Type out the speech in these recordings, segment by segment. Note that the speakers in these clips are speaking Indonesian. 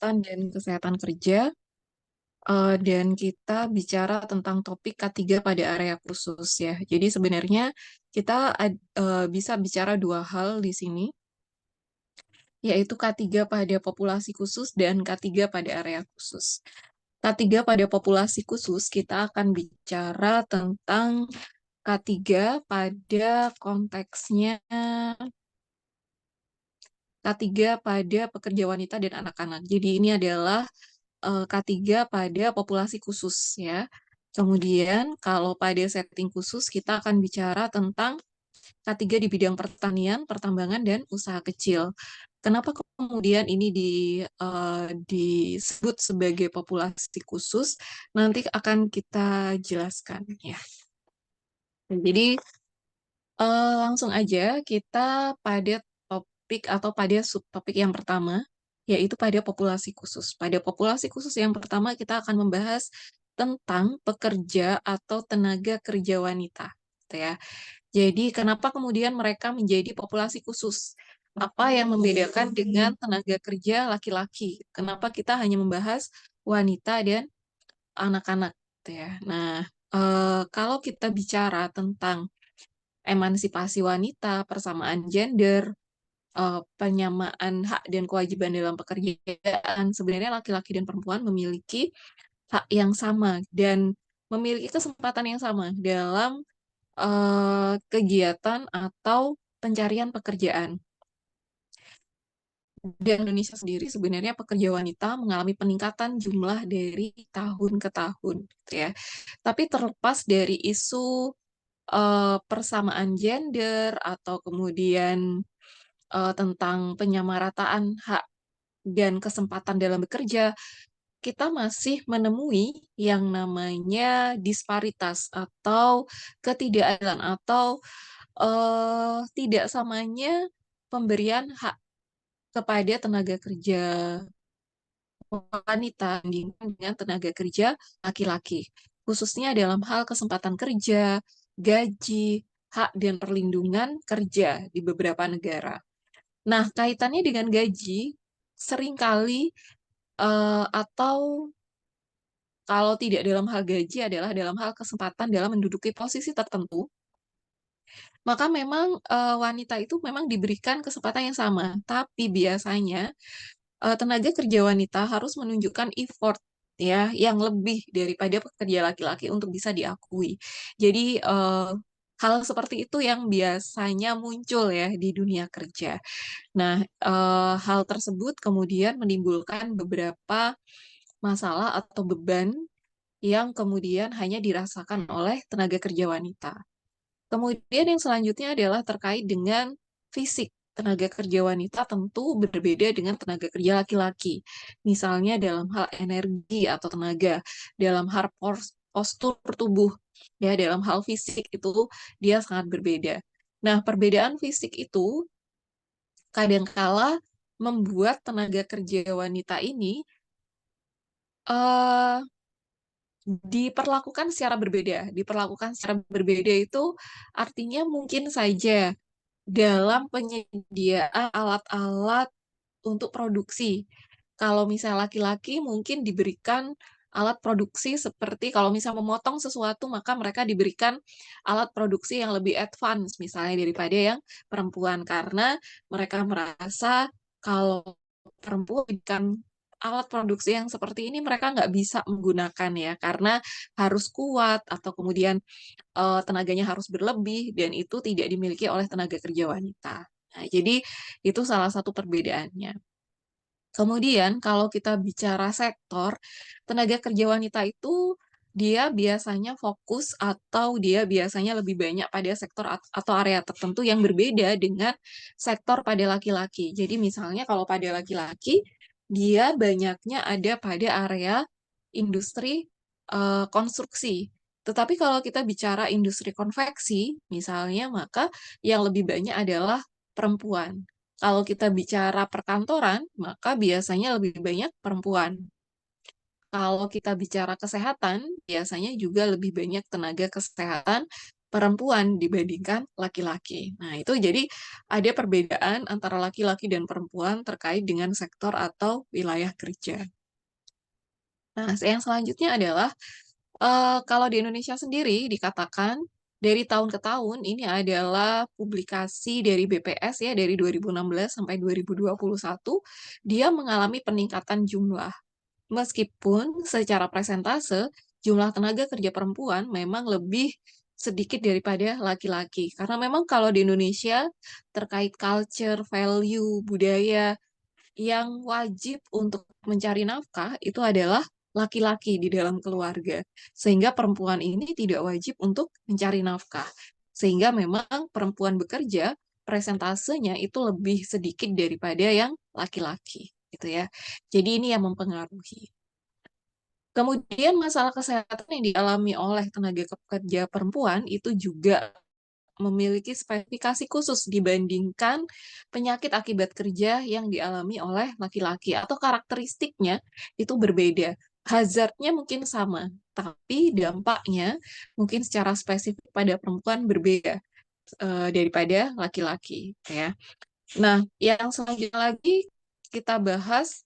Kesehatan dan Kesehatan Kerja, dan kita bicara tentang topik K3 pada area khusus ya. Jadi sebenarnya kita bisa bicara dua hal di sini, yaitu K3 pada populasi khusus dan K3 pada area khusus. K3 pada populasi khusus kita akan bicara tentang K3 pada konteksnya K3 pada pekerja wanita dan anak-anak. Jadi ini adalah K3 pada populasi khusus ya. Kemudian kalau pada setting khusus kita akan bicara tentang K3 di bidang pertanian, pertambangan, dan usaha kecil. Kenapa kemudian ini disebut sebagai populasi khusus? Nanti akan kita jelaskan ya. Jadi langsung aja kita pada topik atau pada subtopik yang pertama, yaitu pada populasi khusus. Pada populasi khusus yang pertama kita akan membahas tentang pekerja atau tenaga kerja wanita, gitu ya. Jadi kenapa kemudian mereka menjadi populasi khusus? Apa yang membedakan dengan tenaga kerja laki-laki? Kenapa kita hanya membahas wanita dan anak-anak, gitu ya. Nah, kalau kita bicara tentang emansipasi wanita, persamaan gender, penyamaan hak dan kewajiban dalam pekerjaan, sebenarnya laki-laki dan perempuan memiliki hak yang sama dan memiliki kesempatan yang sama dalam kegiatan atau pencarian pekerjaan. Di Indonesia sendiri sebenarnya pekerja wanita mengalami peningkatan jumlah dari tahun ke tahun, gitu ya. Tapi terlepas dari isu persamaan gender atau kemudian tentang penyamarataan hak dan kesempatan dalam bekerja, kita masih menemui yang namanya disparitas atau ketidakadilan atau tidak samanya pemberian hak kepada tenaga kerja wanita dibandingkan dengan tenaga kerja laki-laki, khususnya dalam hal kesempatan kerja, gaji, hak dan perlindungan kerja di beberapa negara. Nah, kaitannya dengan gaji, seringkali atau kalau tidak dalam hal gaji adalah dalam hal kesempatan dalam menduduki posisi tertentu, maka memang wanita itu memang diberikan kesempatan yang sama. Tapi biasanya tenaga kerja wanita harus menunjukkan effort ya yang lebih daripada pekerja laki-laki untuk bisa diakui. Jadi hal seperti itu yang biasanya muncul ya di dunia kerja. Nah, hal tersebut kemudian menimbulkan beberapa masalah atau beban yang kemudian hanya dirasakan oleh tenaga kerja wanita. Kemudian yang selanjutnya adalah terkait dengan fisik. Tenaga kerja wanita tentu berbeda dengan tenaga kerja laki-laki. Misalnya dalam hal energi atau tenaga, dalam hal postur tubuh, ya dalam hal fisik itu dia sangat berbeda. Nah, perbedaan fisik itu kadangkala membuat tenaga kerja wanita ini eh, diperlakukan secara berbeda. Diperlakukan secara berbeda itu artinya mungkin saja dalam penyediaan alat-alat untuk produksi. Kalau misalnya laki-laki mungkin diberikan alat produksi seperti kalau misalnya memotong sesuatu maka mereka diberikan alat produksi yang lebih advance misalnya daripada yang perempuan karena mereka merasa kalau perempuan diberikan alat produksi yang seperti ini mereka nggak bisa menggunakan ya karena harus kuat atau kemudian tenaganya harus berlebih dan itu tidak dimiliki oleh tenaga kerja wanita. Nah, jadi itu salah satu perbedaannya. Kemudian kalau kita bicara sektor, tenaga kerja wanita itu dia biasanya fokus atau dia biasanya lebih banyak pada sektor atau area tertentu yang berbeda dengan sektor pada laki-laki. Jadi misalnya kalau pada laki-laki, dia banyaknya ada pada area industri konstruksi. Tetapi kalau kita bicara industri konveksi, misalnya, maka yang lebih banyak adalah perempuan. Kalau kita bicara perkantoran, maka biasanya lebih banyak perempuan. Kalau kita bicara kesehatan, biasanya juga lebih banyak tenaga kesehatan perempuan dibandingkan laki-laki. Nah, itu jadi ada perbedaan antara laki-laki dan perempuan terkait dengan sektor atau wilayah kerja. Nah, yang selanjutnya adalah kalau di Indonesia sendiri dikatakan dari tahun ke tahun ini adalah publikasi dari BPS ya dari 2016 sampai 2021 dia mengalami peningkatan jumlah. Meskipun secara presentase jumlah tenaga kerja perempuan memang lebih sedikit daripada laki-laki. Karena memang kalau di Indonesia terkait culture, value, budaya yang wajib untuk mencari nafkah itu adalah laki-laki di dalam keluarga. Sehingga perempuan ini tidak wajib untuk mencari nafkah. Sehingga memang perempuan bekerja, presentasenya itu lebih sedikit daripada yang laki-laki, gitu ya. Jadi ini yang mempengaruhi. Kemudian masalah kesehatan yang dialami oleh tenaga kerja perempuan itu juga memiliki spesifikasi khusus dibandingkan penyakit akibat kerja yang dialami oleh laki-laki atau karakteristiknya itu berbeda. Hazardnya mungkin sama, tapi dampaknya mungkin secara spesifik pada perempuan berbeda daripada laki-laki, ya. Nah, yang selanjutnya lagi kita bahas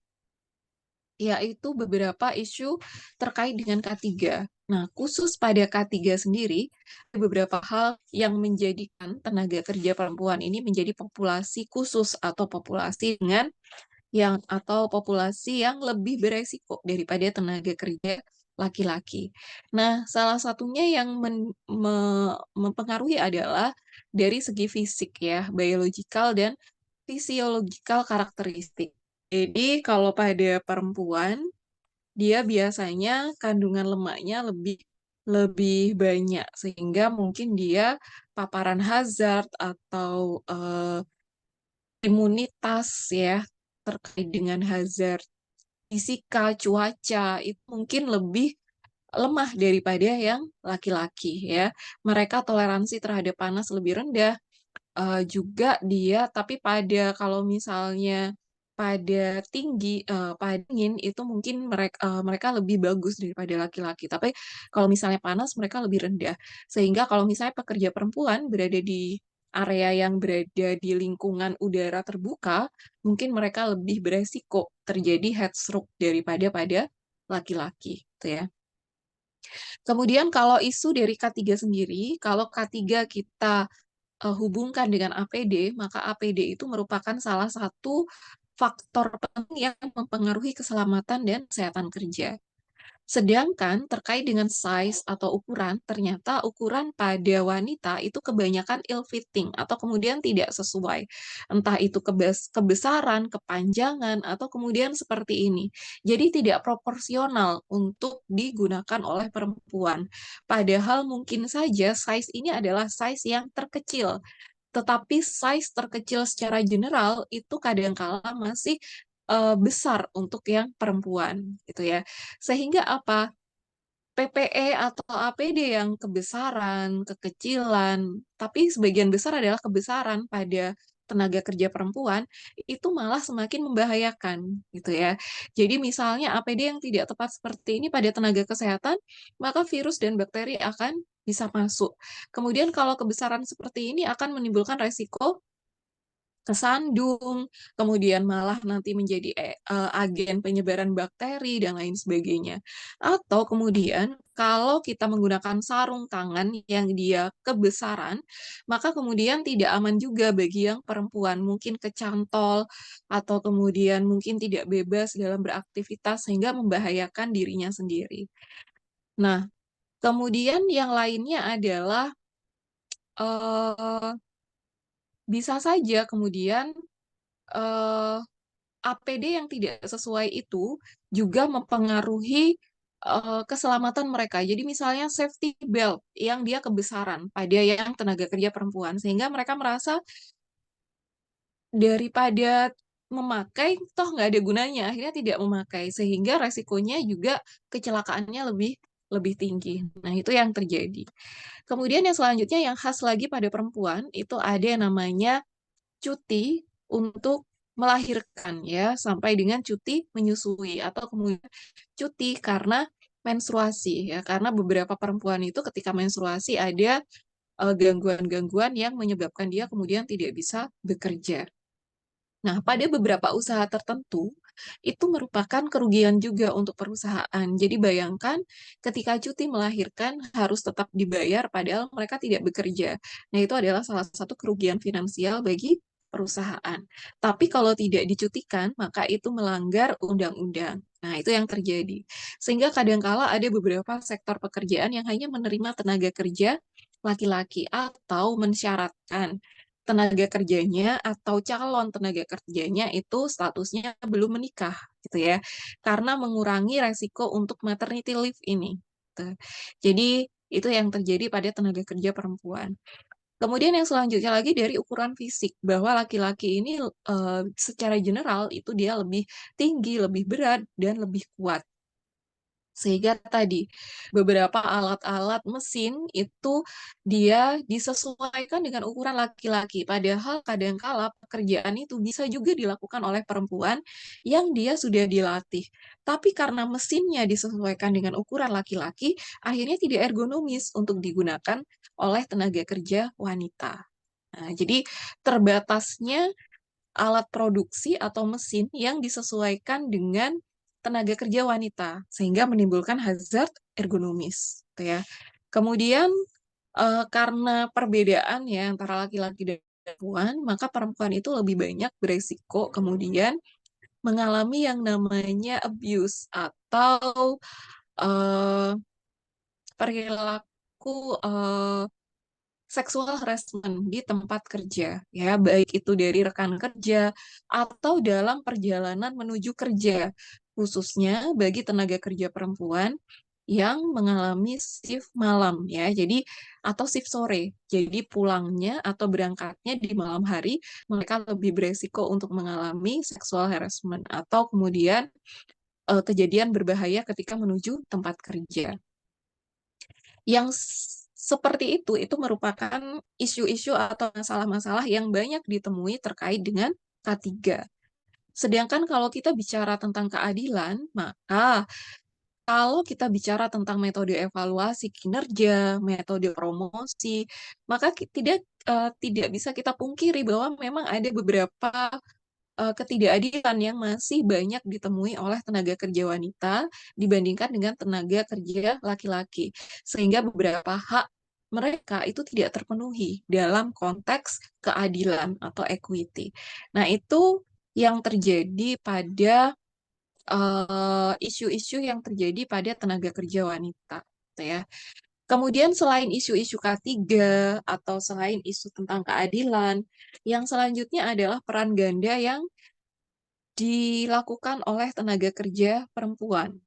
yaitu beberapa isu terkait dengan K3. Nah, khusus pada K3 sendiri, ada beberapa hal yang menjadikan tenaga kerja perempuan ini menjadi populasi khusus atau populasi dengan atau populasi yang lebih beresiko daripada tenaga kerja laki-laki. Nah, salah satunya yang mempengaruhi adalah dari segi fisik ya, biological dan fisiologikal karakteristik. Jadi kalau pada perempuan, dia biasanya kandungan lemaknya lebih lebih banyak sehingga mungkin dia paparan hazard atau imunitas ya terkait dengan hazard fisika, cuaca itu mungkin lebih lemah daripada yang laki-laki ya. Mereka toleransi terhadap panas lebih rendah, juga dia tapi pada kalau misalnya pada tinggi, pada dingin itu mungkin mereka lebih bagus daripada laki-laki. Tapi kalau misalnya panas mereka lebih rendah. Sehingga kalau misalnya pekerja perempuan berada di area yang berada di lingkungan udara terbuka, mungkin mereka lebih beresiko terjadi heat stroke daripada pada laki-laki, gitu ya. Kemudian kalau isu dari K3 sendiri, kalau K3 kita hubungkan dengan APD, maka APD itu merupakan salah satu faktor penting yang mempengaruhi keselamatan dan kesehatan kerja. Sedangkan terkait dengan size atau ukuran, ternyata ukuran pada wanita itu kebanyakan ill-fitting atau kemudian tidak sesuai. Entah itu kebesaran, kepanjangan, atau kemudian seperti ini. Jadi tidak proporsional untuk digunakan oleh perempuan. Padahal mungkin saja size ini adalah size yang terkecil tetapi size terkecil secara general itu kadangkala masih besar untuk yang perempuan gitu ya. Sehingga apa? PPE atau APD yang kebesaran, kekecilan, tapi sebagian besar adalah kebesaran pada tenaga kerja perempuan, itu malah semakin membahayakan, gitu ya. Jadi misalnya APD yang tidak tepat seperti ini pada tenaga kesehatan, maka virus dan bakteri akan bisa masuk. Kemudian kalau kebesaran seperti ini akan menimbulkan resiko kesandung, kemudian malah nanti menjadi agen penyebaran bakteri dan lain sebagainya. Atau kemudian kalau kita menggunakan sarung tangan yang dia kebesaran, maka kemudian tidak aman juga bagi yang perempuan, mungkin kecantol atau kemudian mungkin tidak bebas dalam beraktivitas sehingga membahayakan dirinya sendiri. Nah, kemudian yang lainnya adalah eh, bisa saja kemudian eh, APD yang tidak sesuai itu juga mempengaruhi keselamatan mereka. Jadi misalnya safety belt yang dia kebesaran pada yang tenaga kerja perempuan, sehingga mereka merasa daripada memakai, toh nggak ada gunanya, akhirnya tidak memakai, sehingga resikonya juga kecelakaannya lebih lebih tinggi. Nah, itu yang terjadi. Kemudian yang selanjutnya yang khas lagi pada perempuan, itu ada yang namanya cuti untuk melahirkan ya sampai dengan cuti menyusui atau kemudian cuti karena menstruasi ya karena beberapa perempuan itu ketika menstruasi ada gangguan-gangguan yang menyebabkan dia kemudian tidak bisa bekerja. Nah, pada beberapa usaha tertentu, itu merupakan kerugian juga untuk perusahaan. Jadi bayangkan ketika cuti melahirkan harus tetap dibayar padahal mereka tidak bekerja. Nah, itu adalah salah satu kerugian finansial bagi perusahaan. Tapi kalau tidak dicutikan, maka itu melanggar undang-undang. Nah, itu yang terjadi. Sehingga kadangkala ada beberapa sektor pekerjaan yang hanya menerima tenaga kerja laki-laki atau mensyaratkan tenaga kerjanya atau calon tenaga kerjanya itu statusnya belum menikah gitu ya. Karena mengurangi resiko untuk maternity leave ini. Gitu. Jadi itu yang terjadi pada tenaga kerja perempuan. Kemudian yang selanjutnya lagi dari ukuran fisik, bahwa laki-laki ini secara general itu dia lebih tinggi, lebih berat, dan lebih kuat. Sehingga tadi beberapa alat-alat mesin itu dia disesuaikan dengan ukuran laki-laki. Padahal kadangkala pekerjaan itu bisa juga dilakukan oleh perempuan yang dia sudah dilatih. Tapi karena mesinnya disesuaikan dengan ukuran laki-laki, akhirnya tidak ergonomis untuk digunakan oleh tenaga kerja wanita. Nah, jadi terbatasnya alat produksi atau mesin yang disesuaikan dengan tenaga kerja wanita sehingga menimbulkan hazard ergonomis, gitu ya. Kemudian karena perbedaan ya antara laki-laki dan perempuan, maka perempuan itu lebih banyak beresiko kemudian mengalami yang namanya abuse atau eh, perilaku seksual harassment di tempat kerja, ya, baik itu dari rekan kerja atau dalam perjalanan menuju kerja, khususnya bagi tenaga kerja perempuan yang mengalami shift malam, ya, jadi atau shift sore. Jadi pulangnya atau berangkatnya di malam hari, mereka lebih beresiko untuk mengalami seksual harassment atau kemudian kejadian berbahaya ketika menuju tempat kerja. Yang seperti itu merupakan isu-isu atau masalah-masalah yang banyak ditemui terkait dengan K3. Sedangkan kalau kita bicara tentang keadilan, maka kalau kita bicara tentang metode evaluasi kinerja, metode promosi, maka tidak bisa kita pungkiri bahwa memang ada beberapa ketidakadilan yang masih banyak ditemui oleh tenaga kerja wanita dibandingkan dengan tenaga kerja laki-laki. Sehingga beberapa hak mereka itu tidak terpenuhi dalam konteks keadilan atau equity. Nah, itu yang terjadi pada isu-isu yang terjadi pada tenaga kerja wanita, gitu ya. Kemudian selain isu-isu K3 atau selain isu tentang keadilan, yang selanjutnya adalah peran ganda yang dilakukan oleh tenaga kerja perempuan.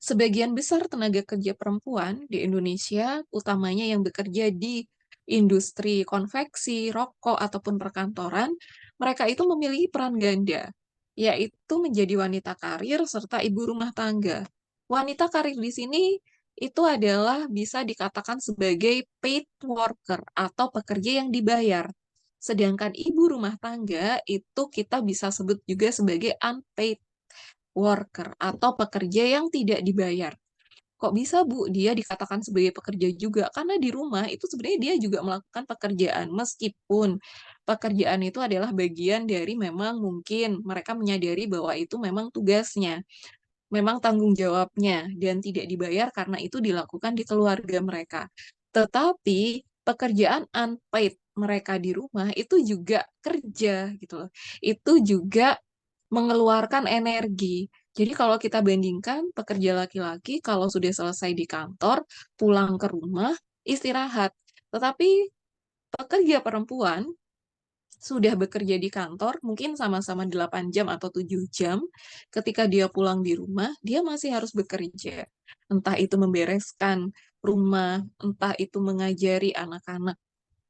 Sebagian besar tenaga kerja perempuan di Indonesia, utamanya yang bekerja di industri konveksi, rokok, ataupun perkantoran, mereka itu memiliki peran ganda, yaitu menjadi wanita karir serta ibu rumah tangga. Wanita karir di sini itu adalah bisa dikatakan sebagai paid worker atau pekerja yang dibayar. Sedangkan ibu rumah tangga itu kita bisa sebut juga sebagai unpaid worker atau pekerja yang tidak dibayar. Kok bisa, Bu, dia dikatakan sebagai pekerja juga? Karena di rumah itu sebenarnya dia juga melakukan pekerjaan, meskipun pekerjaan itu adalah bagian dari memang mungkin mereka menyadari bahwa itu memang tugasnya, memang tanggung jawabnya, dan tidak dibayar karena itu dilakukan di keluarga mereka. Tetapi pekerjaan unpaid mereka di rumah itu juga kerja gitu loh. Itu juga mengeluarkan energi. Jadi kalau kita bandingkan pekerja laki-laki kalau sudah selesai di kantor, pulang ke rumah, istirahat. Tetapi pekerja perempuan sudah bekerja di kantor, mungkin sama-sama 8 jam atau 7 jam, ketika dia pulang di rumah, dia masih harus bekerja. Entah itu membereskan rumah, entah itu mengajari anak-anak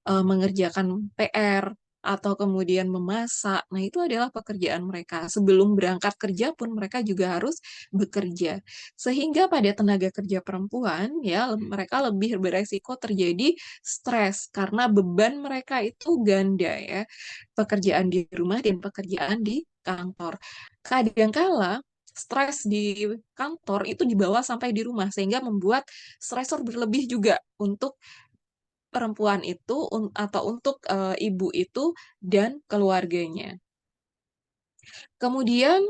mengerjakan PR atau kemudian memasak. Nah, itu adalah pekerjaan mereka. Sebelum berangkat kerja pun mereka juga harus bekerja. Sehingga pada tenaga kerja perempuan ya mereka lebih beresiko terjadi stres karena beban mereka itu ganda ya. Pekerjaan di rumah dan pekerjaan di kantor. Kadangkala stres di kantor itu dibawa sampai di rumah sehingga membuat stresor berlebih juga untuk perempuan itu atau untuk ibu itu dan keluarganya. Kemudian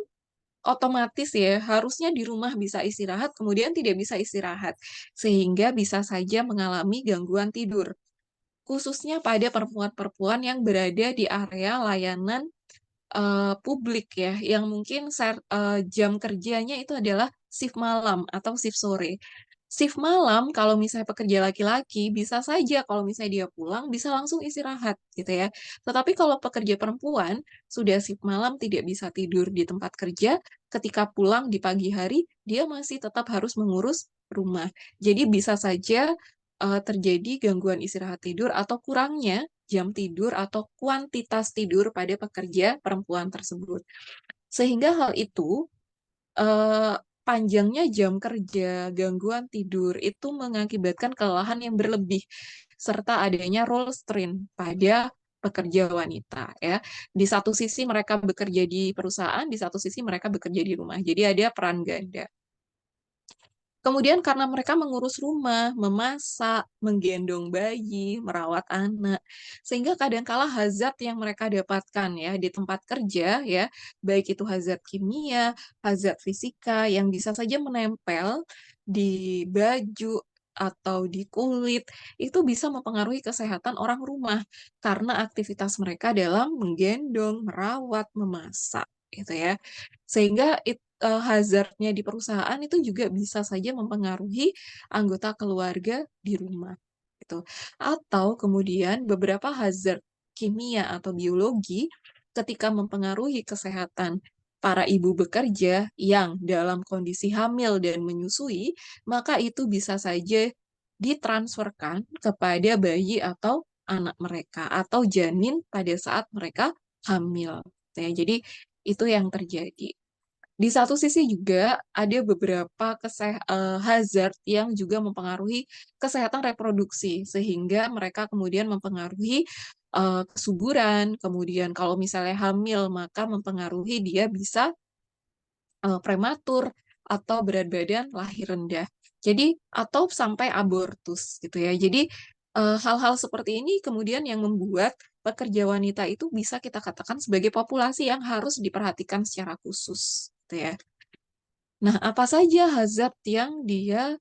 otomatis ya, harusnya di rumah bisa istirahat, kemudian tidak bisa istirahat, sehingga bisa saja mengalami gangguan tidur. Khususnya pada perempuan-perempuan yang berada di area layanan publik ya, yang mungkin jam kerjanya itu adalah shift malam atau shift sore. Shift malam kalau misalnya pekerja laki-laki bisa saja kalau misalnya dia pulang bisa langsung istirahat gitu ya. Tetapi kalau pekerja perempuan sudah shift malam tidak bisa tidur di tempat kerja, ketika pulang di pagi hari dia masih tetap harus mengurus rumah. Jadi bisa saja terjadi gangguan istirahat tidur atau kurangnya jam tidur atau kuantitas tidur pada pekerja perempuan tersebut. Sehingga hal itu, panjangnya jam kerja, gangguan tidur, itu mengakibatkan kelelahan yang berlebih, serta adanya role strain pada pekerja wanita ya. Di satu sisi mereka bekerja di perusahaan, di satu sisi mereka bekerja di rumah. Jadi ada peran ganda. Kemudian karena mereka mengurus rumah, memasak, menggendong bayi, merawat anak, sehingga kadangkala hazard yang mereka dapatkan ya di tempat kerja ya, baik itu hazard kimia, hazard fisika yang bisa saja menempel di baju atau di kulit, itu bisa mempengaruhi kesehatan orang rumah karena aktivitas mereka dalam menggendong, merawat, memasak gitu ya. Sehingga hazard-nya di perusahaan itu juga bisa saja mempengaruhi anggota keluarga di rumah, gitu. Atau kemudian beberapa hazard kimia atau biologi ketika mempengaruhi kesehatan para ibu bekerja yang dalam kondisi hamil dan menyusui, maka itu bisa saja ditransferkan kepada bayi atau anak mereka atau janin pada saat mereka hamil. Ya, jadi itu yang terjadi. Di satu sisi juga ada beberapa hazard yang juga mempengaruhi kesehatan reproduksi, sehingga mereka kemudian mempengaruhi kesuburan, kemudian kalau misalnya hamil maka mempengaruhi dia bisa prematur atau berat badan lahir rendah. Jadi atau sampai abortus gitu ya. Jadi hal-hal seperti ini kemudian yang membuat pekerja wanita itu bisa kita katakan sebagai populasi yang harus diperhatikan secara khusus gitu ya. Nah, apa saja hazard yang dia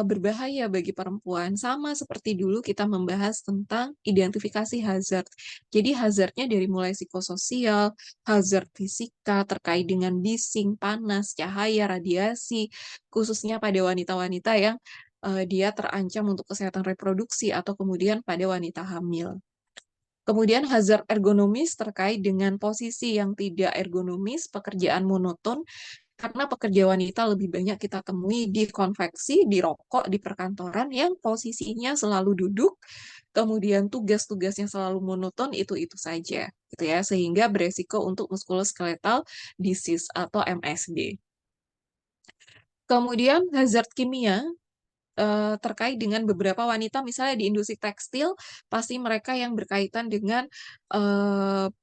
berbahaya bagi perempuan? Sama seperti dulu kita membahas tentang identifikasi hazard. Jadi hazardnya dari mulai psikososial, hazard fisika terkait dengan bising, panas, cahaya, radiasi, khususnya pada wanita-wanita yang dia terancam untuk kesehatan reproduksi atau kemudian pada wanita hamil. Kemudian hazard ergonomis terkait dengan posisi yang tidak ergonomis, pekerjaan monoton, karena pekerja wanita lebih banyak kita temui di konveksi, di rokok, di perkantoran yang posisinya selalu duduk, kemudian tugas-tugasnya selalu monoton, itu-itu saja, gitu ya, sehingga beresiko untuk musculoskeletal disease atau MSD. Kemudian hazard kimia, terkait dengan beberapa wanita misalnya di industri tekstil, pasti mereka yang berkaitan dengan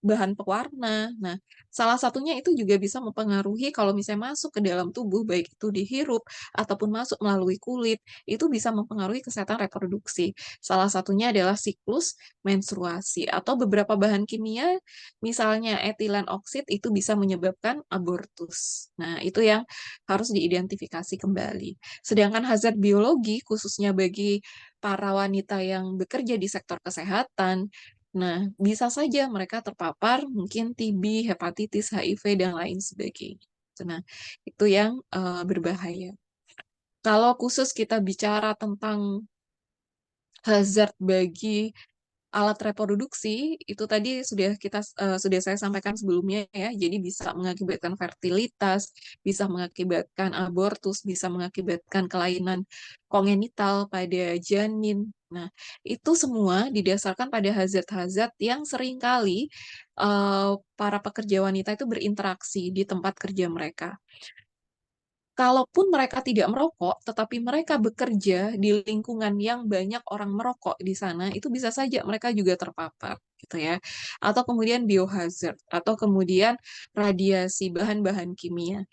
bahan pewarna. Nah, salah satunya itu juga bisa mempengaruhi kalau misalnya masuk ke dalam tubuh, baik itu dihirup ataupun masuk melalui kulit, itu bisa mempengaruhi kesehatan reproduksi. Salah satunya adalah siklus menstruasi atau beberapa bahan kimia, misalnya etilen oksid itu bisa menyebabkan abortus. Nah, itu yang harus diidentifikasi kembali. Sedangkan hazard biologi, khususnya bagi para wanita yang bekerja di sektor kesehatan, nah, bisa saja mereka terpapar mungkin TB, hepatitis, HIV, dan lain sebagainya. Nah, itu yang berbahaya. Kalau khusus kita bicara tentang hazard bagi alat reproduksi itu tadi sudah saya sampaikan sebelumnya ya. Jadi bisa mengakibatkan fertilitas, bisa mengakibatkan abortus, bisa mengakibatkan kelainan kongenital pada janin. Nah, itu semua didasarkan pada hazard-hazard yang seringkali para pekerja wanita itu berinteraksi di tempat kerja mereka. Kalaupun mereka tidak merokok, tetapi mereka bekerja di lingkungan yang banyak orang merokok di sana, itu bisa saja mereka juga terpapar, gitu ya. Atau kemudian biohazard, atau kemudian radiasi bahan-bahan kimia.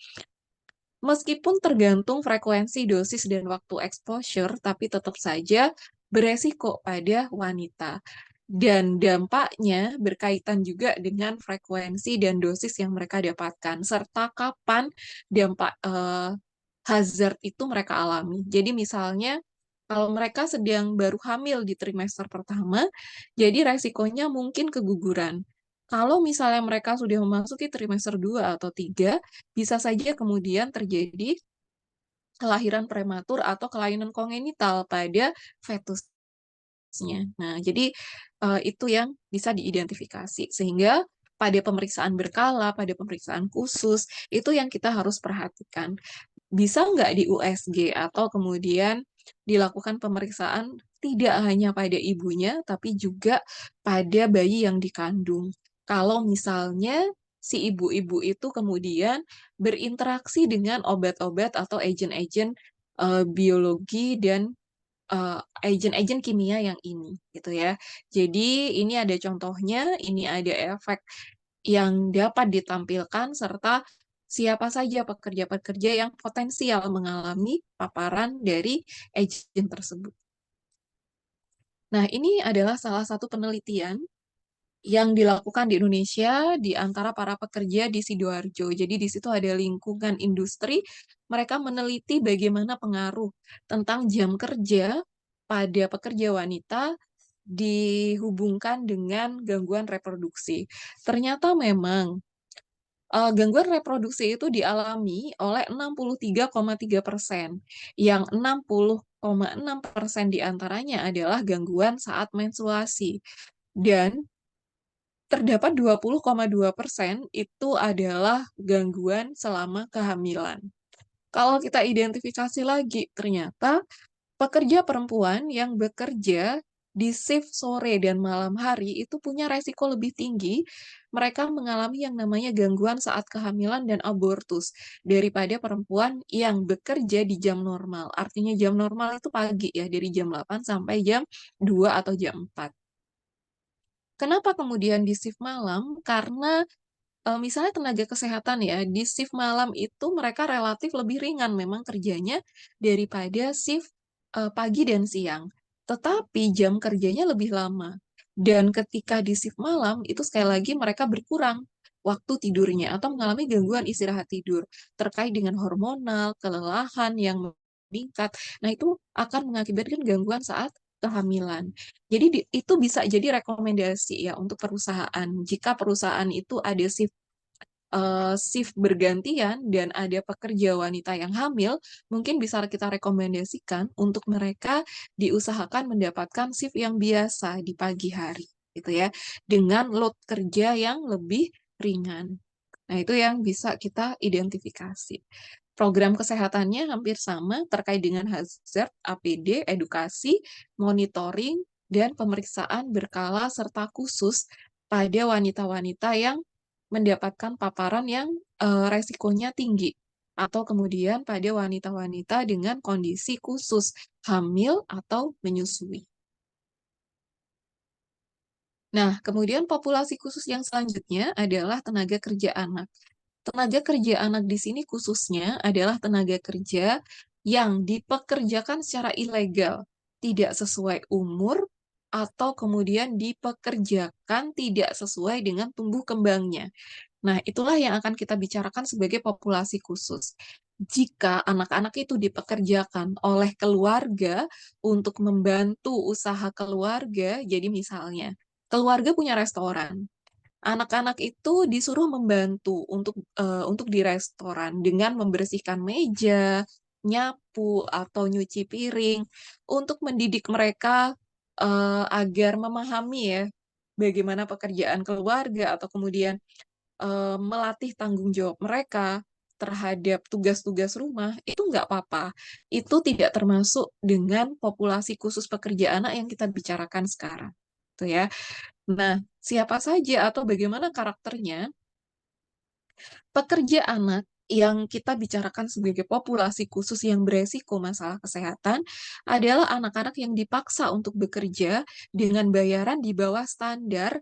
Meskipun tergantung frekuensi, dosis, dan waktu exposure, tapi tetap saja beresiko pada wanita. Dan dampaknya berkaitan juga dengan frekuensi dan dosis yang mereka dapatkan, serta kapan dampak hazard itu mereka alami. Jadi misalnya, kalau mereka sedang baru hamil di trimester pertama, jadi resikonya mungkin keguguran. Kalau misalnya mereka sudah memasuki trimester 2 atau 3, bisa saja kemudian terjadi kelahiran prematur atau kelainan kongenital pada fetusnya. Nah, jadi itu yang bisa diidentifikasi. Sehingga pada pemeriksaan berkala, pada pemeriksaan khusus, itu yang kita harus perhatikan. Bisa nggak di USG atau kemudian dilakukan pemeriksaan tidak hanya pada ibunya, tapi juga pada bayi yang dikandung. Kalau misalnya si ibu-ibu itu kemudian berinteraksi dengan obat-obat atau agen-agen biologi dan agen-agen kimia yang ini, gitu ya. Jadi ini ada contohnya, ini ada efek yang dapat ditampilkan, serta siapa saja pekerja-pekerja yang potensial mengalami paparan dari agen tersebut. Nah, ini adalah salah satu penelitian yang dilakukan di Indonesia di antara para pekerja di Sidoarjo. Jadi di situ ada lingkungan industri, mereka meneliti bagaimana pengaruh tentang jam kerja pada pekerja wanita dihubungkan dengan gangguan reproduksi. Ternyata memang gangguan reproduksi itu dialami oleh 63,3%, yang 60,6% diantaranya adalah gangguan saat menstruasi. Dan terdapat 20,2% itu adalah gangguan selama kehamilan. Kalau kita identifikasi lagi, ternyata pekerja perempuan yang bekerja di shift sore dan malam hari itu punya resiko lebih tinggi mereka mengalami yang namanya gangguan saat kehamilan dan abortus daripada perempuan yang bekerja di jam normal. Artinya jam normal itu pagi ya, dari jam 8 sampai jam 2 atau jam 4. Kenapa kemudian di shift malam? Karena misalnya tenaga kesehatan ya, di shift malam itu mereka relatif lebih ringan memang kerjanya daripada shift pagi dan siang. Tetapi jam kerjanya lebih lama. Dan ketika di shift malam, itu sekali lagi mereka berkurang waktu tidurnya atau mengalami gangguan istirahat tidur terkait dengan hormonal, kelelahan yang meningkat. Nah, itu akan mengakibatkan gangguan saat kehamilan. Jadi itu bisa jadi rekomendasi ya untuk perusahaan. Jika perusahaan itu ada shift bergantian dan ada pekerja wanita yang hamil, mungkin bisa kita rekomendasikan untuk mereka diusahakan mendapatkan shift yang biasa di pagi hari, gitu ya, dengan load kerja yang lebih ringan. Nah, itu yang bisa kita identifikasi. Program kesehatannya hampir sama terkait dengan hazard, APD, edukasi, monitoring, dan pemeriksaan berkala serta khusus pada wanita-wanita yang mendapatkan paparan yang resikonya tinggi, atau kemudian pada wanita-wanita dengan kondisi khusus, hamil atau menyusui. Nah, kemudian populasi khusus yang selanjutnya adalah tenaga kerja anak. Tenaga kerja anak di sini khususnya adalah tenaga kerja yang dipekerjakan secara ilegal, tidak sesuai umur, atau kemudian dipekerjakan tidak sesuai dengan tumbuh kembangnya. Nah, itulah yang akan kita bicarakan sebagai populasi khusus. Jika anak-anak itu dipekerjakan oleh keluarga untuk membantu usaha keluarga, jadi misalnya keluarga punya restoran, anak-anak itu disuruh membantu untuk di restoran dengan membersihkan meja, nyapu atau nyuci piring, untuk mendidik mereka agar memahami ya bagaimana pekerjaan keluarga atau kemudian melatih tanggung jawab mereka terhadap tugas-tugas rumah, itu nggak apa-apa. Itu tidak termasuk dengan populasi khusus pekerja anak yang kita bicarakan sekarang. Tuh ya. Nah, siapa saja atau bagaimana karakternya pekerja anak yang kita bicarakan sebagai populasi khusus yang beresiko masalah kesehatan adalah anak-anak yang dipaksa untuk bekerja dengan bayaran di bawah standar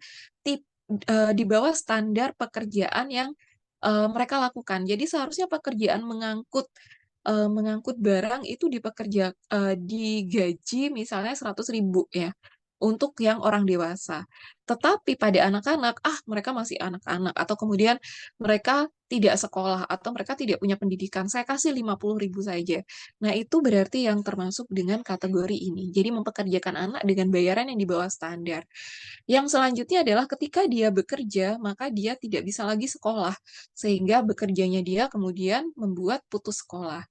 di bawah standar pekerjaan yang mereka lakukan. Jadi seharusnya pekerjaan mengangkut mengangkut barang itu digaji misalnya 100.000 ya, untuk yang orang dewasa. Tetapi pada anak-anak, mereka masih anak-anak, atau kemudian mereka tidak sekolah, atau mereka tidak punya pendidikan, saya kasih 50.000 saja. Nah, itu berarti yang termasuk dengan kategori ini. Jadi mempekerjakan anak dengan bayaran yang di bawah standar. Yang selanjutnya adalah ketika dia bekerja, maka dia tidak bisa lagi sekolah, sehingga bekerjanya dia kemudian membuat putus sekolah.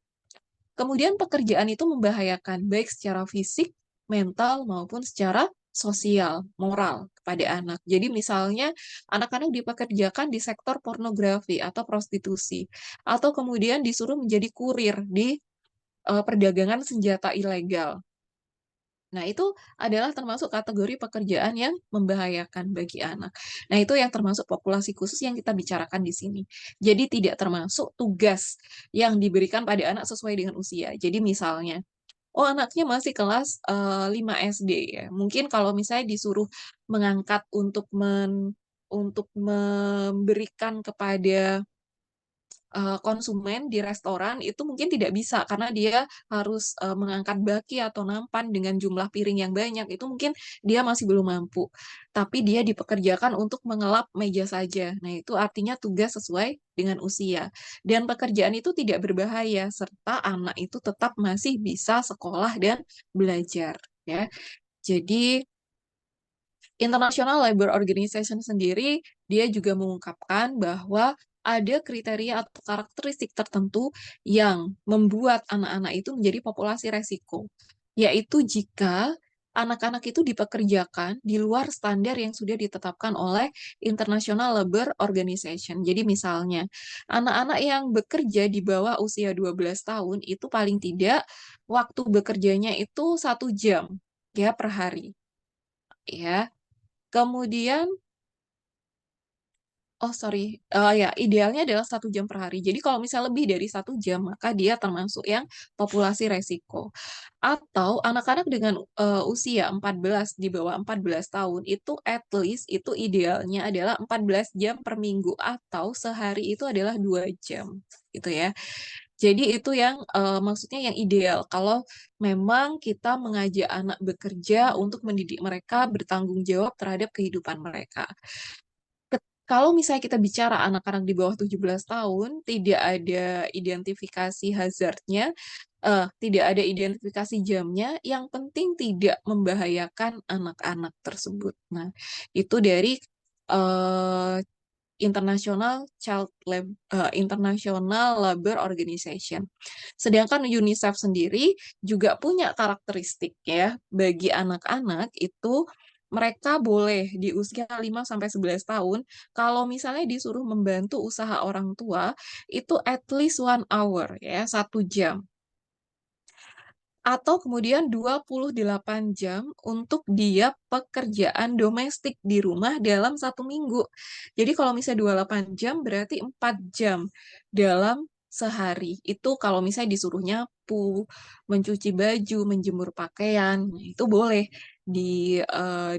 Kemudian pekerjaan itu membahayakan baik secara fisik, mental, maupun secara sosial, moral kepada anak. Jadi misalnya anak-anak dipekerjakan di sektor pornografi atau prostitusi, atau kemudian disuruh menjadi kurir di perdagangan senjata ilegal. Nah, itu adalah termasuk kategori pekerjaan yang membahayakan bagi anak. Nah, itu yang termasuk populasi khusus yang kita bicarakan di sini. Jadi, tidak termasuk tugas yang diberikan pada anak sesuai dengan usia. Jadi, misalnya, anaknya masih kelas 5 SD ya. Mungkin kalau misalnya disuruh mengangkat untuk memberikan kepada konsumen di restoran itu mungkin tidak bisa karena dia harus mengangkat baki atau nampan dengan jumlah piring yang banyak. Itu mungkin dia masih belum mampu. Tapi dia dipekerjakan untuk mengelap meja saja. Nah, itu artinya tugas sesuai dengan usia. Dan pekerjaan itu tidak berbahaya serta anak itu tetap masih bisa sekolah dan belajar ya. Jadi International Labour Organization sendiri, dia juga mengungkapkan bahwa ada kriteria atau karakteristik tertentu yang membuat anak-anak itu menjadi populasi resiko, yaitu jika anak-anak itu dipekerjakan di luar standar yang sudah ditetapkan oleh International Labour Organization. Jadi misalnya, anak-anak yang bekerja di bawah usia 12 tahun itu paling tidak waktu bekerjanya itu 1 jam ya per hari. Ya, kemudian, ya, idealnya adalah 1 jam per hari. Jadi kalau misalnya lebih dari 1 jam, maka dia termasuk yang populasi resiko. Atau anak-anak dengan usia 14, di bawah 14 tahun, itu at least, itu idealnya adalah 14 jam per minggu, atau sehari itu adalah 2 jam, gitu ya. Jadi itu yang maksudnya yang ideal. Kalau memang kita mengajak anak bekerja untuk mendidik mereka bertanggung jawab terhadap kehidupan mereka. Kalau misalnya kita bicara anak-anak di bawah 17 tahun, tidak ada identifikasi hazardnya, tidak ada identifikasi jamnya, yang penting tidak membahayakan anak-anak tersebut. Nah, itu dari eh, International Labour Organization. Sedangkan UNICEF sendiri juga punya karakteristik ya, bagi anak-anak itu mereka boleh di usia 5 sampai 11 tahun kalau misalnya disuruh membantu usaha orang tua itu at least 1 hour ya, 1 jam, atau kemudian 28 jam untuk dia pekerjaan domestik di rumah dalam 1 minggu. Jadi kalau misalnya 28 jam berarti 4 jam dalam sehari. Itu kalau misalnya disuruh nyapu, mencuci baju, menjemur pakaian, nah itu boleh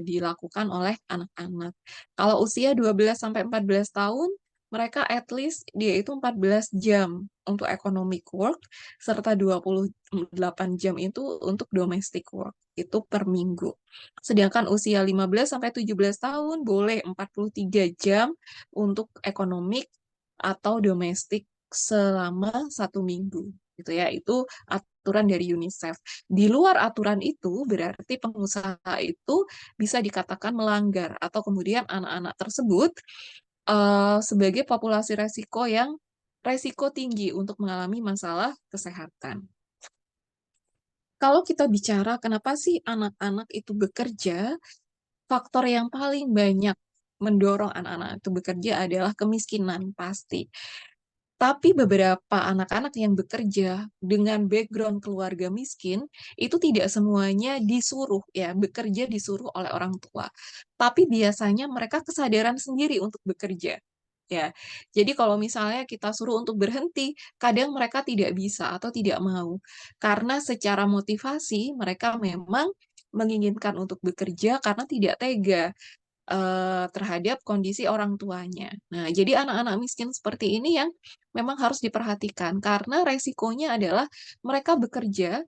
dilakukan oleh anak-anak. Kalau usia 12 sampai 14 tahun, mereka at least dia itu 14 jam untuk economic work, serta 28 jam itu untuk domestic work, itu per minggu. Sedangkan usia 15 sampai 17 tahun boleh 43 jam untuk ekonomik atau domestik selama 1 minggu. Gitu ya, itu aturan dari UNICEF. Di luar aturan itu berarti pengusaha itu bisa dikatakan melanggar atau kemudian anak-anak tersebut sebagai populasi resiko yang resiko tinggi untuk mengalami masalah kesehatan. Kalau kita bicara kenapa sih anak-anak itu bekerja, faktor yang paling banyak mendorong anak-anak itu bekerja adalah kemiskinan, pasti. Tapi beberapa anak-anak yang bekerja dengan background keluarga miskin, itu tidak semuanya disuruh ya, bekerja disuruh oleh orang tua. Tapi biasanya mereka kesadaran sendiri untuk bekerja. Ya, jadi kalau misalnya kita suruh untuk berhenti, kadang mereka tidak bisa atau tidak mau. Karena secara motivasi mereka memang menginginkan untuk bekerja karena tidak tega terhadap kondisi orang tuanya. Nah, jadi anak-anak miskin seperti ini yang memang harus diperhatikan karena resikonya adalah mereka bekerja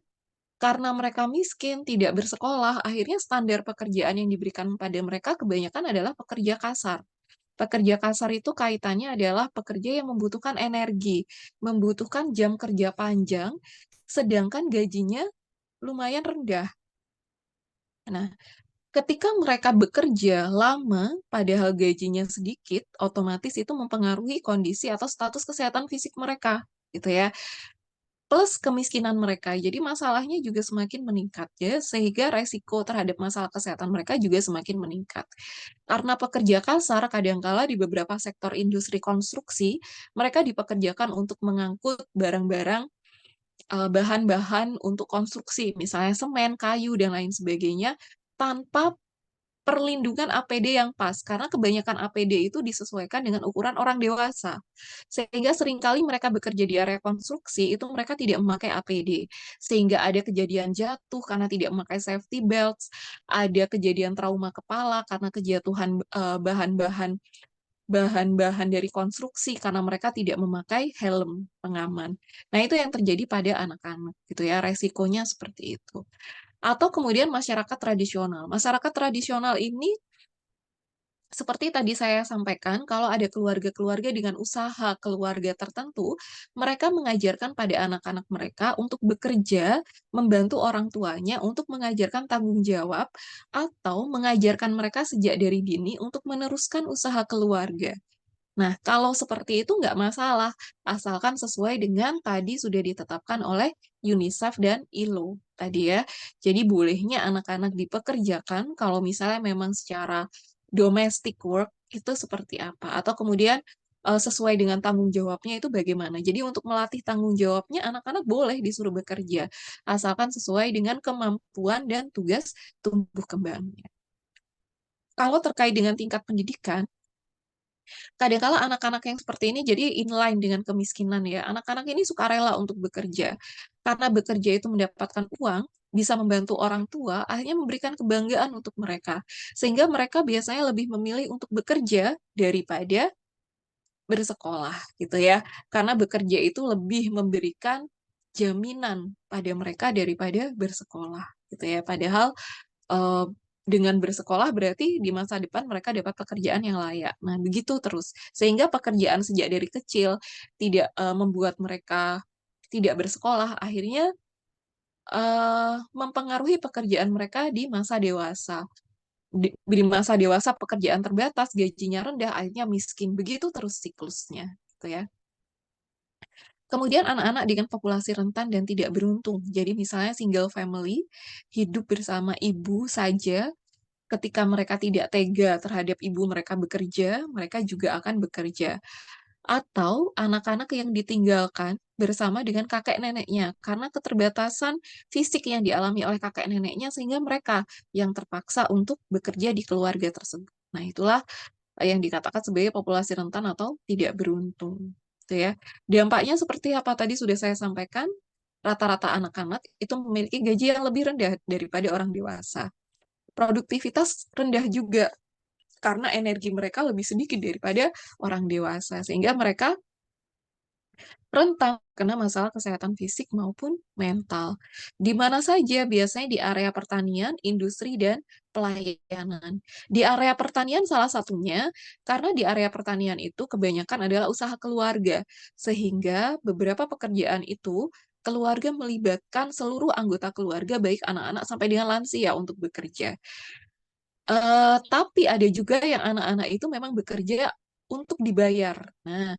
karena mereka miskin, tidak bersekolah, akhirnya standar pekerjaan yang diberikan pada mereka kebanyakan adalah pekerja kasar. Pekerja kasar itu kaitannya adalah pekerja yang membutuhkan energi, membutuhkan jam kerja panjang, sedangkan gajinya lumayan rendah. Nah, ketika mereka bekerja lama, padahal gajinya sedikit, otomatis itu mempengaruhi kondisi atau status kesehatan fisik mereka, gitu ya. Plus kemiskinan mereka. Jadi masalahnya juga semakin meningkat ya, sehingga resiko terhadap masalah kesehatan mereka juga semakin meningkat. Karena pekerja kasar, kadangkala di beberapa sektor industri konstruksi, mereka dipekerjakan untuk mengangkut barang-barang, bahan-bahan untuk konstruksi, misalnya semen, kayu, dan lain sebagainya, tanpa perlindungan APD yang pas, karena kebanyakan APD itu disesuaikan dengan ukuran orang dewasa. Sehingga seringkali mereka bekerja di area konstruksi, itu mereka tidak memakai APD. Sehingga ada kejadian jatuh karena tidak memakai safety belts, ada kejadian trauma kepala karena kejatuhan bahan-bahan dari konstruksi karena mereka tidak memakai helm pengaman. Nah, itu yang terjadi pada anak-anak gitu ya, resikonya seperti itu. Atau kemudian masyarakat tradisional. Masyarakat tradisional ini seperti tadi saya sampaikan, kalau ada keluarga-keluarga dengan usaha keluarga tertentu, mereka mengajarkan pada anak-anak mereka untuk bekerja, membantu orang tuanya untuk mengajarkan tanggung jawab, atau mengajarkan mereka sejak dari dini untuk meneruskan usaha keluarga. Nah, kalau seperti itu nggak masalah, asalkan sesuai dengan tadi sudah ditetapkan oleh UNICEF dan ILO tadi ya. Jadi bolehnya anak-anak dipekerjakan kalau misalnya memang secara domestic work itu seperti apa, atau kemudian sesuai dengan tanggung jawabnya itu bagaimana. Jadi untuk melatih tanggung jawabnya, anak-anak boleh disuruh bekerja, asalkan sesuai dengan kemampuan dan tugas tumbuh kembangnya. Kalau terkait dengan tingkat pendidikan, kadangkala anak-anak yang seperti ini jadi inline dengan kemiskinan ya. Anak-anak ini suka rela untuk bekerja. Karena bekerja itu mendapatkan uang, bisa membantu orang tua, akhirnya memberikan kebanggaan untuk mereka. Sehingga mereka biasanya lebih memilih untuk bekerja daripada bersekolah gitu ya. Karena bekerja itu lebih memberikan jaminan pada mereka daripada bersekolah gitu ya. Padahal eh, dengan bersekolah berarti di masa depan mereka dapat pekerjaan yang layak. Nah, begitu terus. Sehingga pekerjaan sejak dari kecil tidak membuat mereka tidak bersekolah, akhirnya mempengaruhi pekerjaan mereka di masa dewasa. Di masa dewasa pekerjaan terbatas, gajinya rendah, akhirnya miskin. Begitu terus siklusnya, gitu ya. Kemudian anak-anak dengan populasi rentan dan tidak beruntung. Jadi misalnya single family, hidup bersama ibu saja, ketika mereka tidak tega terhadap ibu mereka bekerja, mereka juga akan bekerja. Atau anak-anak yang ditinggalkan bersama dengan kakek neneknya karena keterbatasan fisik yang dialami oleh kakek neneknya sehingga mereka yang terpaksa untuk bekerja di keluarga tersebut. Nah, itulah yang dikatakan sebagai populasi rentan atau tidak beruntung. Gitu ya. Dampaknya seperti apa tadi sudah saya sampaikan, rata-rata anak-anak itu memiliki gaji yang lebih rendah daripada orang dewasa. Produktivitas rendah juga karena energi mereka lebih sedikit daripada orang dewasa, sehingga mereka rentan kena masalah kesehatan fisik maupun mental. Di mana saja? Biasanya di area pertanian, industri, dan pelayanan. Di area pertanian salah satunya, karena di area pertanian itu kebanyakan adalah usaha keluarga, sehingga beberapa pekerjaan itu keluarga melibatkan seluruh anggota keluarga, baik anak-anak sampai dengan lansia untuk bekerja. Tapi ada juga yang anak-anak itu memang bekerja untuk dibayar. Nah,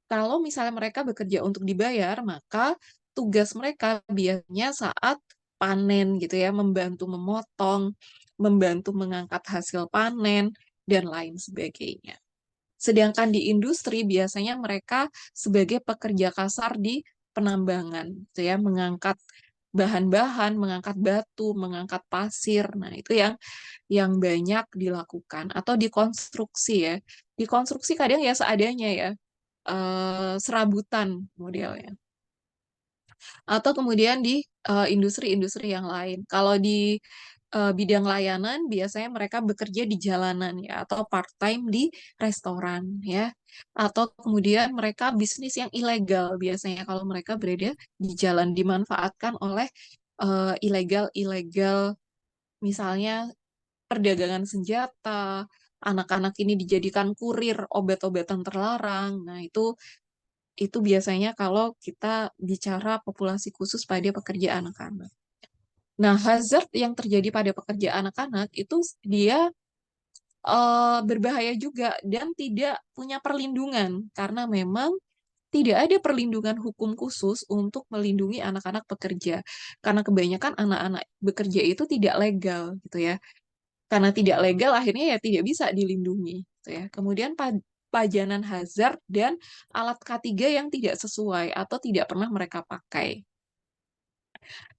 kalau misalnya mereka bekerja untuk dibayar, maka tugas mereka biasanya saat panen gitu ya, membantu memotong, membantu mengangkat hasil panen, dan lain sebagainya. Sedangkan di industri biasanya mereka sebagai pekerja kasar di penambangan, gitu ya, mengangkat bahan-bahan, mengangkat batu, mengangkat pasir. Nah, itu yang banyak dilakukan atau di konstruksi ya. Di konstruksi kadang ya seadanya ya, serabutan modelnya. Atau kemudian di industri-industri yang lain. Kalau di bidang layanan biasanya mereka bekerja di jalanan ya atau part-time di restoran ya. Atau kemudian mereka bisnis yang ilegal biasanya kalau mereka berada di jalan dimanfaatkan oleh ilegal-ilegal misalnya perdagangan senjata, anak-anak ini dijadikan kurir obat-obatan terlarang. Nah, itu biasanya kalau kita bicara populasi khusus pada pekerja anak-anak. Nah, hazard yang terjadi pada pekerja anak-anak itu dia berbahaya juga dan tidak punya perlindungan karena memang tidak ada perlindungan hukum khusus untuk melindungi anak-anak pekerja. Karena kebanyakan anak-anak bekerja itu tidak legal gitu ya. Karena tidak legal akhirnya ya tidak bisa dilindungi gitu ya. Kemudian pajanan hazard dan alat K3 yang tidak sesuai atau tidak pernah mereka pakai.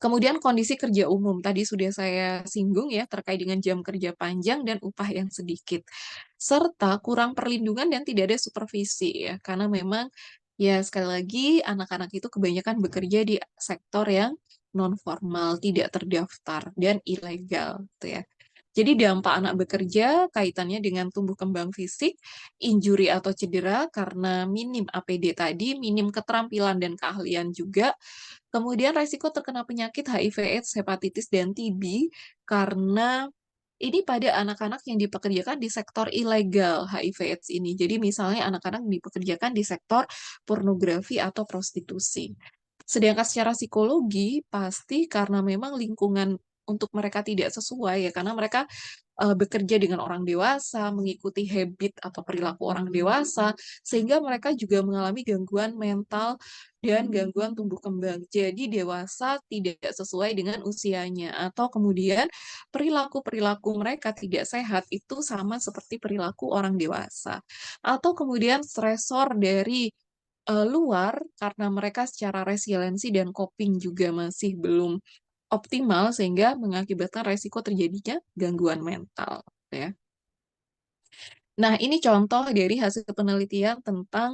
Kemudian kondisi kerja umum tadi sudah saya singgung ya terkait dengan jam kerja panjang dan upah yang sedikit. Serta kurang perlindungan dan tidak ada supervisi ya karena memang ya sekali lagi anak-anak itu kebanyakan bekerja di sektor yang non formal, tidak terdaftar dan ilegal gitu ya. Jadi dampak anak bekerja kaitannya dengan tumbuh kembang fisik, injuri atau cedera karena minim APD tadi, minim keterampilan dan keahlian juga. Kemudian resiko terkena penyakit HIV/AIDS, hepatitis, dan TB karena ini pada anak-anak yang dipekerjakan di sektor ilegal HIV/AIDS ini. Jadi misalnya anak-anak dipekerjakan di sektor pornografi atau prostitusi. Sedangkan secara psikologi pasti karena memang lingkungan untuk mereka tidak sesuai ya karena mereka bekerja dengan orang dewasa, mengikuti habit atau perilaku orang dewasa, sehingga mereka juga mengalami gangguan mental dan gangguan tumbuh kembang. Jadi dewasa tidak sesuai dengan usianya, atau kemudian perilaku-perilaku mereka tidak sehat itu sama seperti perilaku orang dewasa. Atau kemudian stresor dari luar karena mereka secara resiliensi dan coping juga masih belum optimal sehingga mengakibatkan resiko terjadinya gangguan mental ya. Nah, ini contoh dari hasil penelitian tentang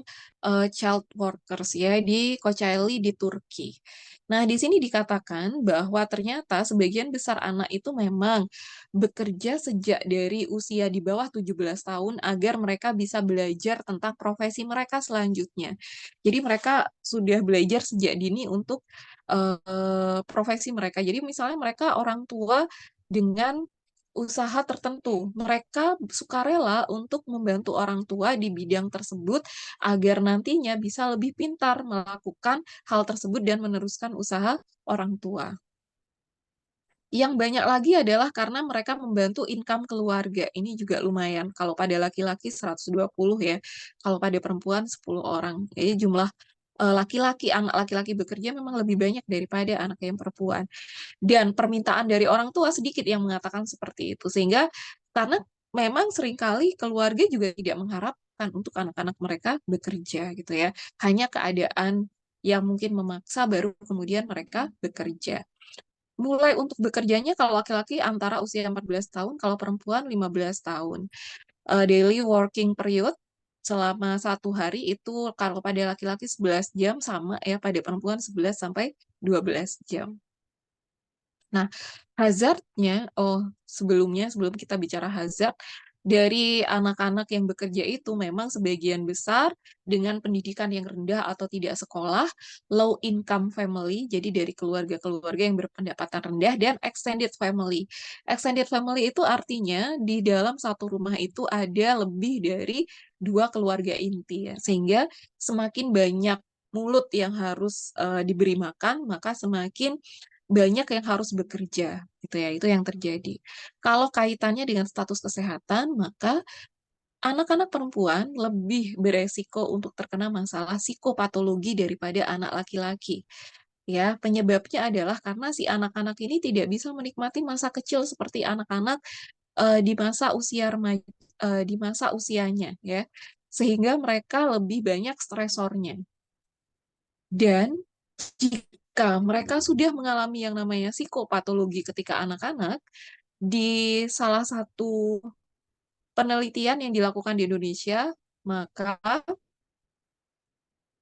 child workers ya di Kocaeli di Turki. Nah, di sini dikatakan bahwa ternyata sebagian besar anak itu memang bekerja sejak dari usia di bawah 17 tahun agar mereka bisa belajar tentang profesi mereka selanjutnya. Jadi mereka sudah belajar sejak dini untuk profesi mereka. Jadi misalnya mereka orang tua dengan usaha tertentu. Mereka sukarela untuk membantu orang tua di bidang tersebut agar nantinya bisa lebih pintar melakukan hal tersebut dan meneruskan usaha orang tua. Yang banyak lagi adalah karena mereka membantu income keluarga. Ini juga lumayan. Kalau pada laki-laki 120 ya, kalau pada perempuan 10 orang. Jadi jumlah laki-laki, anak laki-laki bekerja memang lebih banyak daripada anak yang perempuan. Dan permintaan dari orang tua sedikit yang mengatakan seperti itu. Sehingga karena memang seringkali keluarga juga tidak mengharapkan untuk anak-anak mereka bekerja gitu ya. Hanya keadaan yang mungkin memaksa baru kemudian mereka bekerja. Mulai untuk bekerjanya kalau laki-laki antara usia 14 tahun, kalau perempuan 15 tahun. Daily working period selama satu hari itu kalau pada laki-laki 11 jam sama ya pada perempuan 11 sampai 12 jam. Nah, hazardnya, sebelum kita bicara hazard, dari anak-anak yang bekerja itu memang sebagian besar dengan pendidikan yang rendah atau tidak sekolah, low income family, jadi dari keluarga-keluarga yang berpendapatan rendah, dan extended family. Extended family itu artinya di dalam satu rumah itu ada lebih dari dua keluarga inti, ya. Sehingga semakin banyak mulut yang harus diberi makan, maka semakin banyak yang harus bekerja, gitu ya. Itu yang terjadi. Kalau kaitannya dengan status kesehatan, maka anak-anak perempuan lebih beresiko untuk terkena masalah psikopatologi daripada anak laki-laki. Ya, penyebabnya adalah karena si anak-anak ini tidak bisa menikmati masa kecil seperti anak-anak di masa usia remaja, di masa usianya, ya. Sehingga mereka lebih banyak stresornya. Dan jika mereka sudah mengalami yang namanya psikopatologi ketika anak-anak, di salah satu penelitian yang dilakukan di Indonesia, maka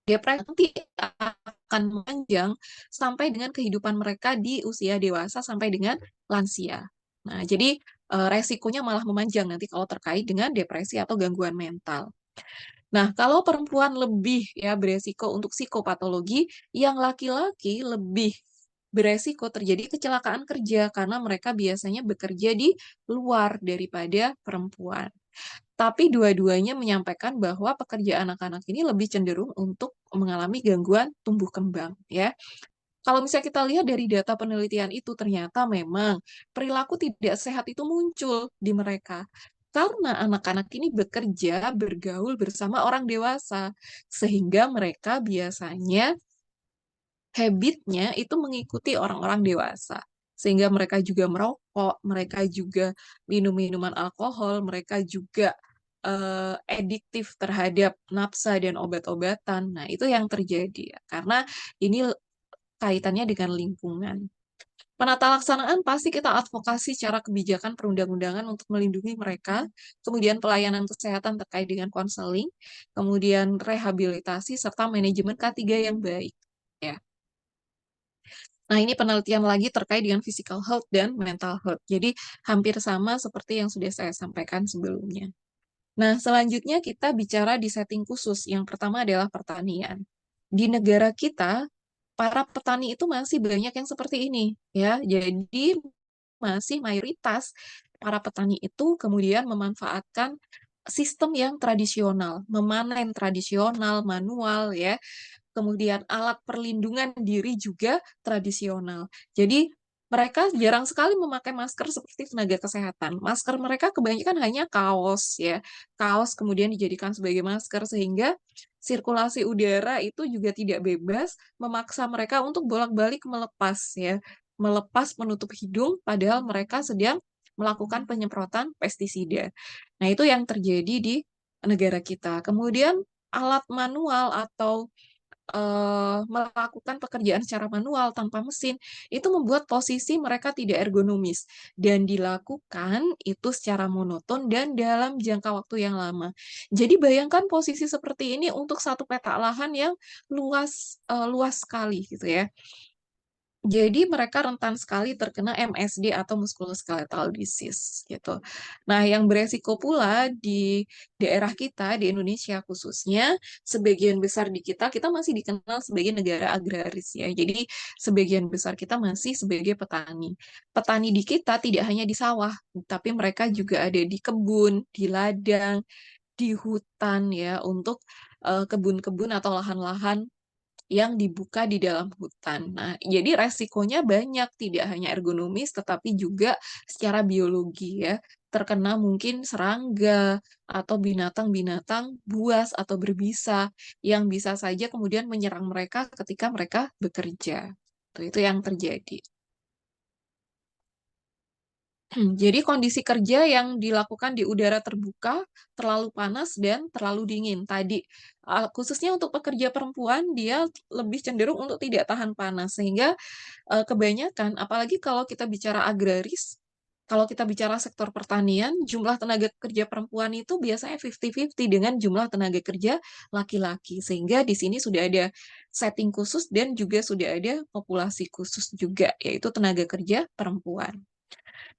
depresi nanti akan memanjang sampai dengan kehidupan mereka di usia dewasa sampai dengan lansia. Nah, jadi resikonya malah memanjang nanti kalau terkait dengan depresi atau gangguan mental. Nah, kalau perempuan lebih ya beresiko untuk psikopatologi, yang laki-laki lebih beresiko terjadi kecelakaan kerja karena mereka biasanya bekerja di luar daripada perempuan. Tapi dua-duanya menyampaikan bahwa pekerja anak-anak ini lebih cenderung untuk mengalami gangguan tumbuh kembang ya. Kalau misalnya kita lihat dari data penelitian itu, ternyata memang perilaku tidak sehat itu muncul di mereka. Karena anak-anak ini bekerja, bergaul bersama orang dewasa. Sehingga mereka biasanya habitnya itu mengikuti orang-orang dewasa. Sehingga mereka juga merokok, mereka juga minum minuman alkohol, mereka juga ediktif terhadap nafsa dan obat-obatan. Nah, itu yang terjadi ya. Karena ini kaitannya dengan lingkungan. Penata laksanaan pasti kita advokasi secara kebijakan perundang-undangan untuk melindungi mereka, kemudian pelayanan kesehatan terkait dengan konseling, kemudian rehabilitasi, serta manajemen K3 yang baik. Ya. Nah, ini penelitian lagi terkait dengan physical health dan mental health. Jadi, hampir sama seperti yang sudah saya sampaikan sebelumnya. Nah, selanjutnya kita bicara di setting khusus. Yang pertama adalah pertanian. Di negara kita, para petani itu masih banyak yang seperti ini, ya. Jadi masih mayoritas para petani itu kemudian memanfaatkan sistem yang tradisional, memanen tradisional, manual, ya. Kemudian alat perlindungan diri juga tradisional. Jadi mereka jarang sekali memakai masker seperti tenaga kesehatan. Masker mereka kebanyakan hanya kaos ya. Kaos kemudian dijadikan sebagai masker sehingga sirkulasi udara itu juga tidak bebas, memaksa mereka untuk bolak-balik melepas ya. Melepas penutup hidung padahal mereka sedang melakukan penyemprotan pestisida. Nah, itu yang terjadi di negara kita. Kemudian alat manual atau melakukan pekerjaan secara manual tanpa mesin, itu membuat posisi mereka tidak ergonomis dan dilakukan itu secara monoton dan dalam jangka waktu yang lama. Jadi bayangkan posisi seperti ini untuk satu petak lahan yang luas sekali gitu ya. Jadi mereka rentan sekali terkena MSD atau musculoskeletal disease gitu. Nah, yang beresiko pula di daerah kita di Indonesia khususnya, sebagian besar di kita masih dikenal sebagai negara agraris ya. Jadi sebagian besar kita masih sebagai petani. Petani di kita tidak hanya di sawah, tapi mereka juga ada di kebun, di ladang, di hutan ya untuk kebun-kebun atau lahan-lahan yang dibuka di dalam hutan. Nah, jadi resikonya banyak, tidak hanya ergonomis, tetapi juga secara biologi ya. Terkena mungkin serangga atau binatang-binatang buas atau berbisa yang bisa saja kemudian menyerang mereka ketika mereka bekerja. Itu yang terjadi. Jadi kondisi kerja yang dilakukan di udara terbuka, terlalu panas dan terlalu dingin. Tadi, khususnya untuk pekerja perempuan, dia lebih cenderung untuk tidak tahan panas. Sehingga kebanyakan, apalagi kalau kita bicara agraris, kalau kita bicara sektor pertanian, jumlah tenaga kerja perempuan itu biasanya 50-50 dengan jumlah tenaga kerja laki-laki. Sehingga di sini sudah ada setting khusus dan juga sudah ada populasi khusus juga, yaitu tenaga kerja perempuan.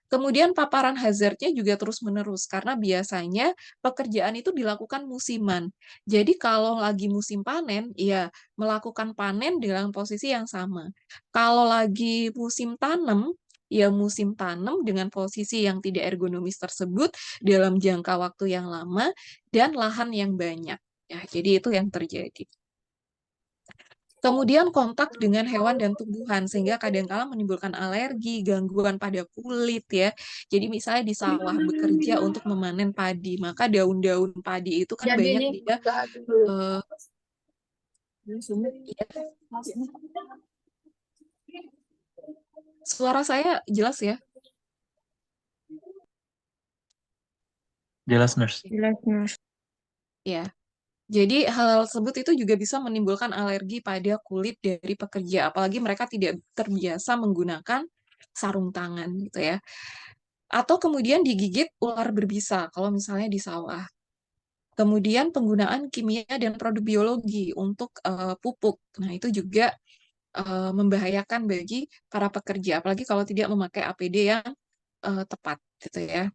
Kemudian paparan hazardnya juga terus-menerus karena biasanya pekerjaan itu dilakukan musiman. Jadi kalau lagi musim panen, ya melakukan panen dalam posisi yang sama. Kalau lagi musim tanam, ya musim tanam dengan posisi yang tidak ergonomis tersebut dalam jangka waktu yang lama dan lahan yang banyak. Ya, jadi itu yang terjadi. Kemudian kontak dengan hewan dan tumbuhan sehingga kadang-kala menimbulkan alergi, gangguan pada kulit ya. Jadi misalnya di sawah bekerja untuk memanen padi, maka daun-daun padi itu kan Jadi banyak ini dia dulu. eh, ya, suara saya jelas ya? Jelas, Nurse. Jelas. Ya. Jadi hal tersebut itu juga bisa menimbulkan alergi pada kulit dari pekerja, apalagi mereka tidak terbiasa menggunakan sarung tangan gitu ya. Atau kemudian digigit ular berbisa kalau misalnya di sawah. Kemudian penggunaan kimia dan produk biologi untuk pupuk. Nah, itu juga membahayakan bagi para pekerja, apalagi kalau tidak memakai APD yang tepat gitu ya.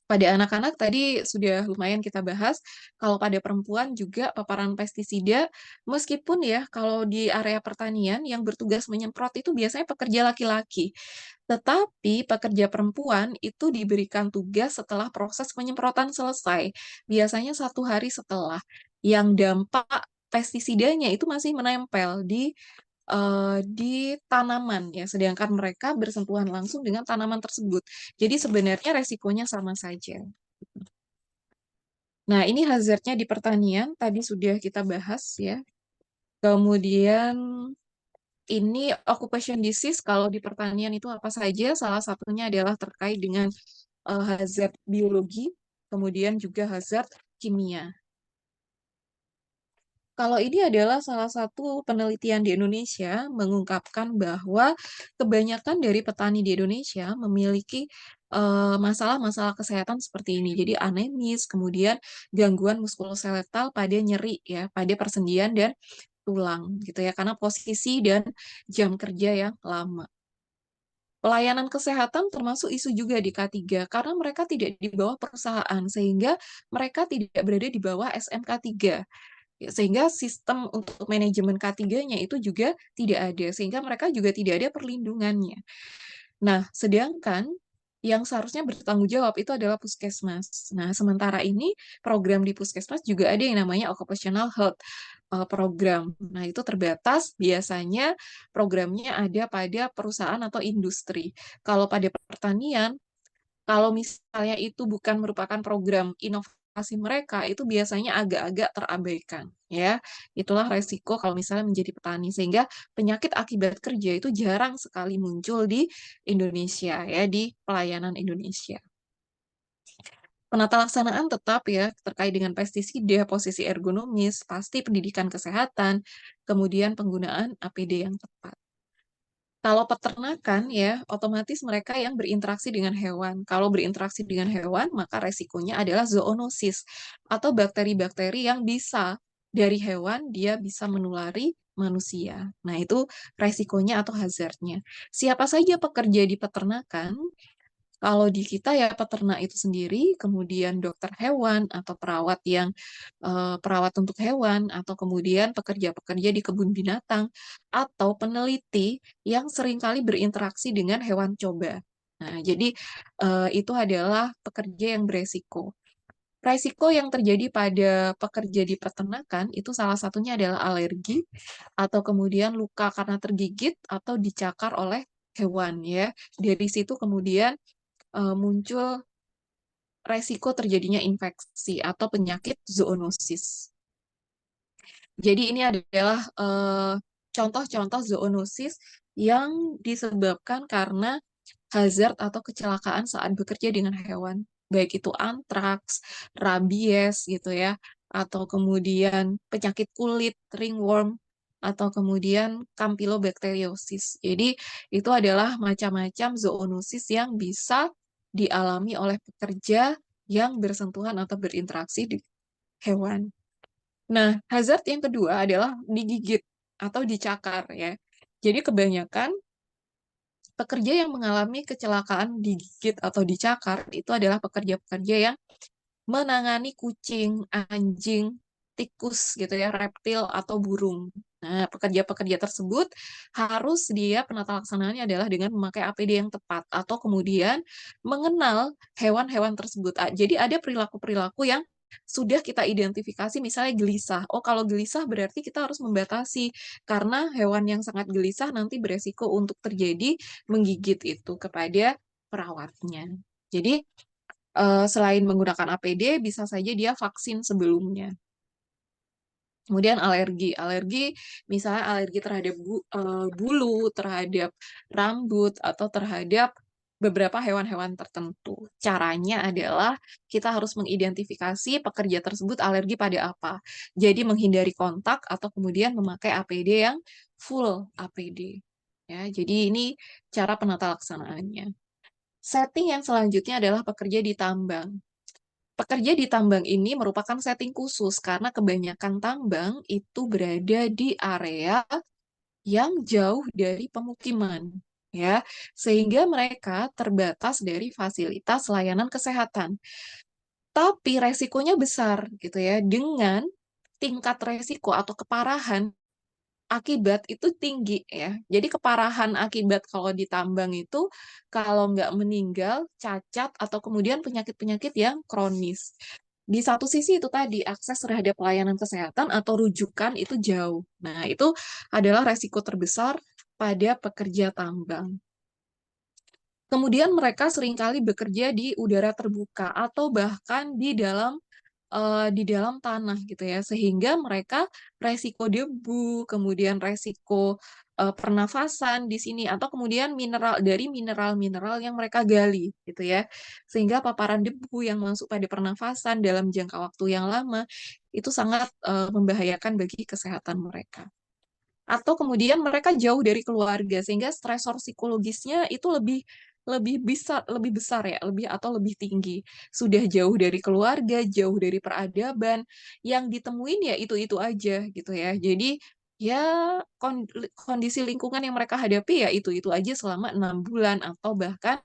Pada anak-anak tadi sudah lumayan kita bahas, kalau pada perempuan juga paparan pestisida, meskipun ya kalau di area pertanian yang bertugas menyemprot itu biasanya pekerja laki-laki. Tetapi pekerja perempuan itu diberikan tugas setelah proses penyemprotan selesai, biasanya 1 hari setelah, yang dampak pestisidanya itu masih menempel di tanaman ya, sedangkan mereka bersentuhan langsung dengan tanaman tersebut. Jadi sebenarnya resikonya sama saja. Nah, ini hazardnya di pertanian, tadi sudah kita bahas ya. Kemudian ini occupation disease, kalau di pertanian itu apa saja? Salah satunya adalah terkait dengan hazard biologi, kemudian juga hazard kimia. Kalau ini adalah salah satu penelitian di Indonesia mengungkapkan bahwa kebanyakan dari petani di Indonesia memiliki masalah-masalah kesehatan seperti ini. Jadi anemis, kemudian gangguan muskuloskeletal pada nyeri ya, pada persendian dan tulang gitu ya, karena posisi dan jam kerja yang lama. Pelayanan kesehatan termasuk isu juga di K3 karena mereka tidak di bawah perusahaan sehingga mereka tidak berada di bawah SMK 3. Ya, sehingga sistem untuk manajemen K3-nya itu juga tidak ada, sehingga mereka juga tidak ada perlindungannya. Nah, sedangkan yang seharusnya bertanggung jawab itu adalah puskesmas. Nah, sementara ini program di puskesmas juga ada yang namanya occupational health program. Nah, itu terbatas, biasanya programnya ada pada perusahaan atau industri. Kalau pada pertanian, kalau misalnya itu bukan merupakan program inovasi mereka, itu biasanya agak-agak terabaikan, ya. Itulah resiko kalau misalnya menjadi petani, sehingga penyakit akibat kerja itu jarang sekali muncul di Indonesia, ya, di pelayanan Indonesia. Penata laksanaan tetap ya terkait dengan pestisida, posisi ergonomis, pasti pendidikan kesehatan, kemudian penggunaan APD yang tepat. Kalau peternakan ya, otomatis mereka yang berinteraksi dengan hewan. Kalau berinteraksi dengan hewan, maka resikonya adalah zoonosis atau bakteri-bakteri yang bisa dari hewan dia bisa menulari manusia. Nah, itu resikonya atau hazardnya. Siapa saja pekerja di peternakan? Kalau di kita ya peternak itu sendiri, kemudian dokter hewan atau perawat yang perawat untuk hewan, atau kemudian pekerja-pekerja di kebun binatang, atau peneliti yang seringkali berinteraksi dengan hewan coba. Nah, jadi itu adalah pekerja yang beresiko. Resiko yang terjadi pada pekerja di peternakan itu salah satunya adalah alergi atau kemudian luka karena tergigit atau dicakar oleh hewan ya. Dari situ kemudian muncul resiko terjadinya infeksi atau penyakit zoonosis. Jadi ini adalah contoh-contoh zoonosis yang disebabkan karena hazard atau kecelakaan saat bekerja dengan hewan, baik itu antraks, rabies gitu ya, atau kemudian penyakit kulit, ringworm, atau kemudian campylobacteriosis. Jadi itu adalah macam-macam zoonosis yang bisa dialami oleh pekerja yang bersentuhan atau berinteraksi di hewan. Nah, hazard yang kedua adalah digigit atau dicakar ya. Jadi kebanyakan pekerja yang mengalami kecelakaan digigit atau dicakar itu adalah pekerja-pekerja yang menangani kucing, anjing, tikus gitu ya, reptil atau burung. Nah, pekerja-pekerja tersebut harus dia penata laksanaannya adalah dengan memakai APD yang tepat atau kemudian mengenal hewan-hewan tersebut. Jadi ada perilaku-perilaku yang sudah kita identifikasi misalnya gelisah. Oh, kalau gelisah berarti kita harus membatasi karena hewan yang sangat gelisah nanti beresiko untuk terjadi menggigit itu kepada perawatnya. Jadi selain menggunakan APD, bisa saja dia vaksin sebelumnya. Kemudian alergi. Alergi, misalnya alergi terhadap bulu, terhadap rambut, atau terhadap beberapa hewan-hewan tertentu. Caranya adalah kita harus mengidentifikasi pekerja tersebut alergi pada apa. Jadi menghindari kontak atau kemudian memakai APD yang full APD. Ya, jadi ini cara penata laksanaannya. Setting yang selanjutnya adalah pekerja di tambang. Pekerja di tambang ini merupakan setting khusus karena kebanyakan tambang itu berada di area yang jauh dari pemukiman. ya, sehingga mereka terbatas dari fasilitas layanan kesehatan. Tapi resikonya besar gitu ya, dengan tingkat resiko atau keparahan akibat itu tinggi ya. Jadi keparahan akibat kalau ditambang itu kalau nggak meninggal, cacat, atau kemudian penyakit-penyakit yang kronis. Di satu sisi itu tadi, akses terhadap pelayanan kesehatan atau rujukan itu jauh. Nah, itu adalah resiko terbesar pada pekerja tambang. Kemudian mereka seringkali bekerja di udara terbuka atau bahkan di dalam tanah gitu ya, sehingga mereka resiko debu, kemudian resiko pernafasan di sini, atau kemudian mineral-mineral yang mereka gali gitu ya, sehingga paparan debu yang masuk pada pernafasan dalam jangka waktu yang lama itu sangat membahayakan bagi kesehatan mereka. Atau kemudian mereka jauh dari keluarga sehingga stresor psikologisnya itu lebih besar ya, lebih tinggi. Sudah jauh dari keluarga, jauh dari peradaban, yang ditemuin ya itu-itu aja gitu ya. Jadi ya kondisi lingkungan yang mereka hadapi ya itu-itu aja selama 6 bulan atau bahkan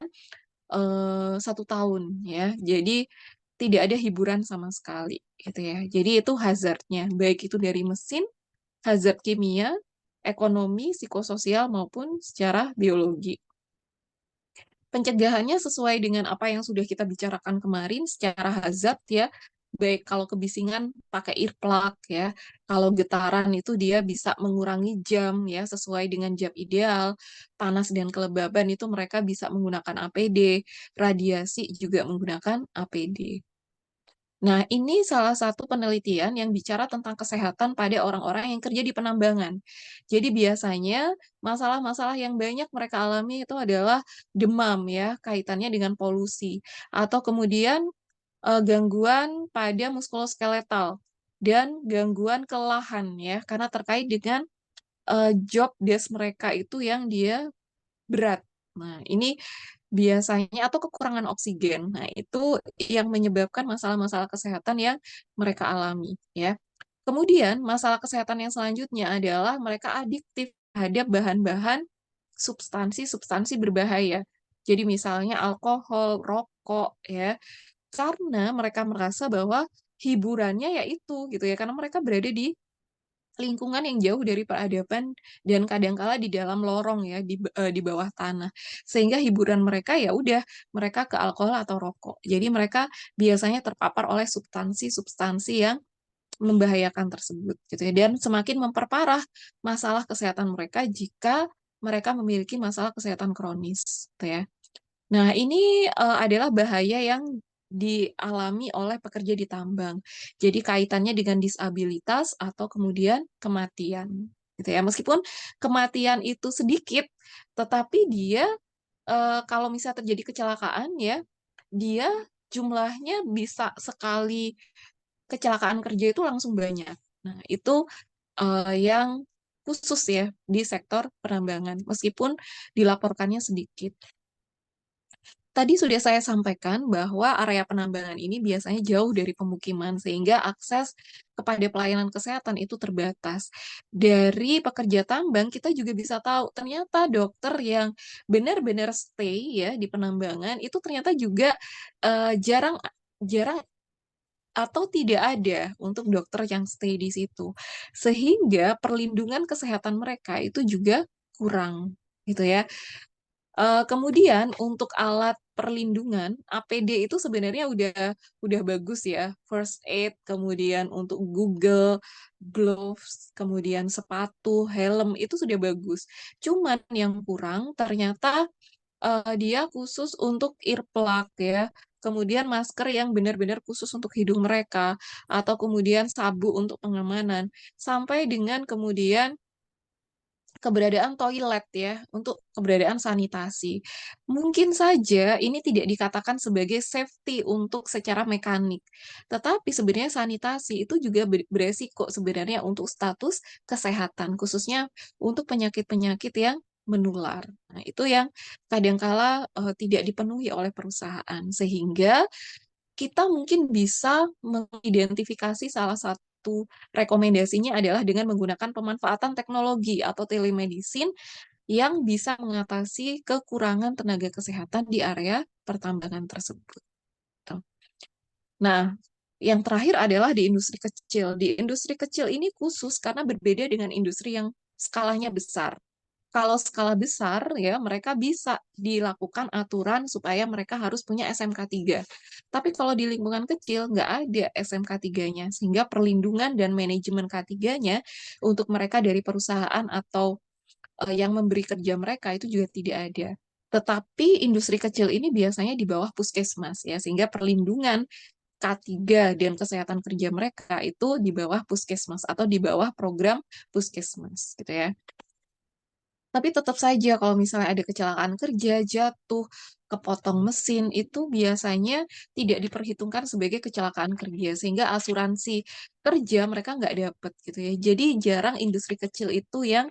1 tahun ya. Jadi tidak ada hiburan sama sekali gitu ya. Jadi itu hazardnya, baik itu dari mesin, hazard kimia, ekonomi, psikososial, maupun secara biologi. Pencegahannya sesuai dengan apa yang sudah kita bicarakan kemarin secara hazard ya, baik kalau kebisingan pakai earplug ya, kalau getaran itu dia bisa mengurangi jam ya sesuai dengan jam ideal, panas dan kelembaban itu mereka bisa menggunakan APD, radiasi juga menggunakan APD. Nah, ini salah satu penelitian yang bicara tentang kesehatan pada orang-orang yang kerja di penambangan. Jadi biasanya masalah-masalah yang banyak mereka alami itu adalah demam ya, kaitannya dengan polusi, atau kemudian gangguan pada muskuloskeletal dan gangguan kelelahan ya, karena terkait dengan job desk mereka itu yang dia berat. Nah, ini biasanya atau kekurangan oksigen. Nah, itu yang menyebabkan masalah-masalah kesehatan yang mereka alami, ya. Kemudian, masalah kesehatan yang selanjutnya adalah mereka adiktif terhadap bahan-bahan substansi-substansi berbahaya. Jadi misalnya alkohol, rokok, ya. Karena mereka merasa bahwa hiburannya yaitu gitu ya, karena mereka berada di lingkungan yang jauh dari peradaban dan kadangkala di dalam lorong ya di bawah tanah. Sehingga hiburan mereka ya udah mereka ke alkohol atau rokok. Jadi mereka biasanya terpapar oleh substansi-substansi yang membahayakan tersebut gitu ya, dan semakin memperparah masalah kesehatan mereka jika mereka memiliki masalah kesehatan kronis gitu ya. Nah, ini adalah bahaya yang dialami oleh pekerja di tambang. Jadi kaitannya dengan disabilitas atau kemudian kematian, gitu ya. Meskipun kematian itu sedikit, tetapi dia kalau misalnya terjadi kecelakaan ya, dia jumlahnya bisa sekali kecelakaan kerja itu langsung banyak. Nah, itu yang khusus ya di sektor penambangan, meskipun dilaporkannya sedikit. Tadi sudah saya sampaikan bahwa area penambangan ini biasanya jauh dari pemukiman, sehingga akses kepada pelayanan kesehatan itu terbatas. Dari pekerja tambang, kita juga bisa tahu ternyata dokter yang benar-benar stay ya di penambangan itu ternyata juga jarang jarang atau tidak ada untuk dokter yang stay di situ. Sehingga perlindungan kesehatan mereka itu juga kurang gitu ya. Kemudian untuk alat perlindungan, APD itu sebenarnya udah bagus ya. First aid, kemudian untuk Google, gloves, kemudian sepatu, helm itu sudah bagus. Cuman yang kurang ternyata dia khusus untuk earplug ya. Kemudian masker yang benar-benar khusus untuk hidung mereka, atau kemudian sabuk untuk pengamanan, sampai dengan kemudian keberadaan toilet ya, untuk keberadaan sanitasi. Mungkin saja ini tidak dikatakan sebagai safety untuk secara mekanik, tetapi sebenarnya sanitasi itu juga beresiko sebenarnya untuk status kesehatan, khususnya untuk penyakit-penyakit yang menular. Nah, itu yang kadangkala tidak dipenuhi oleh perusahaan, sehingga kita mungkin bisa mengidentifikasi salah satu rekomendasinya adalah dengan menggunakan pemanfaatan teknologi atau telemedicine yang bisa mengatasi kekurangan tenaga kesehatan di area pertambangan tersebut. Tuh. Nah, yang terakhir adalah di industri kecil. Di industri kecil ini khusus karena berbeda dengan industri yang skalanya besar. Kalau skala besar, ya mereka bisa dilakukan aturan supaya mereka harus punya SMK 3. Tapi kalau di lingkungan kecil, nggak ada SMK 3-nya. Sehingga perlindungan dan manajemen K3-nya untuk mereka dari perusahaan atau yang memberi kerja mereka itu juga tidak ada. Tetapi industri kecil ini biasanya di bawah puskesmas ya, sehingga perlindungan K3 dan kesehatan kerja mereka itu di bawah puskesmas atau di bawah program puskesmas gitu ya. Tapi tetap saja kalau misalnya ada kecelakaan kerja, jatuh, kepotong mesin, itu biasanya tidak diperhitungkan sebagai kecelakaan kerja, sehingga asuransi kerja mereka nggak dapat gitu ya. Jadi jarang industri kecil itu yang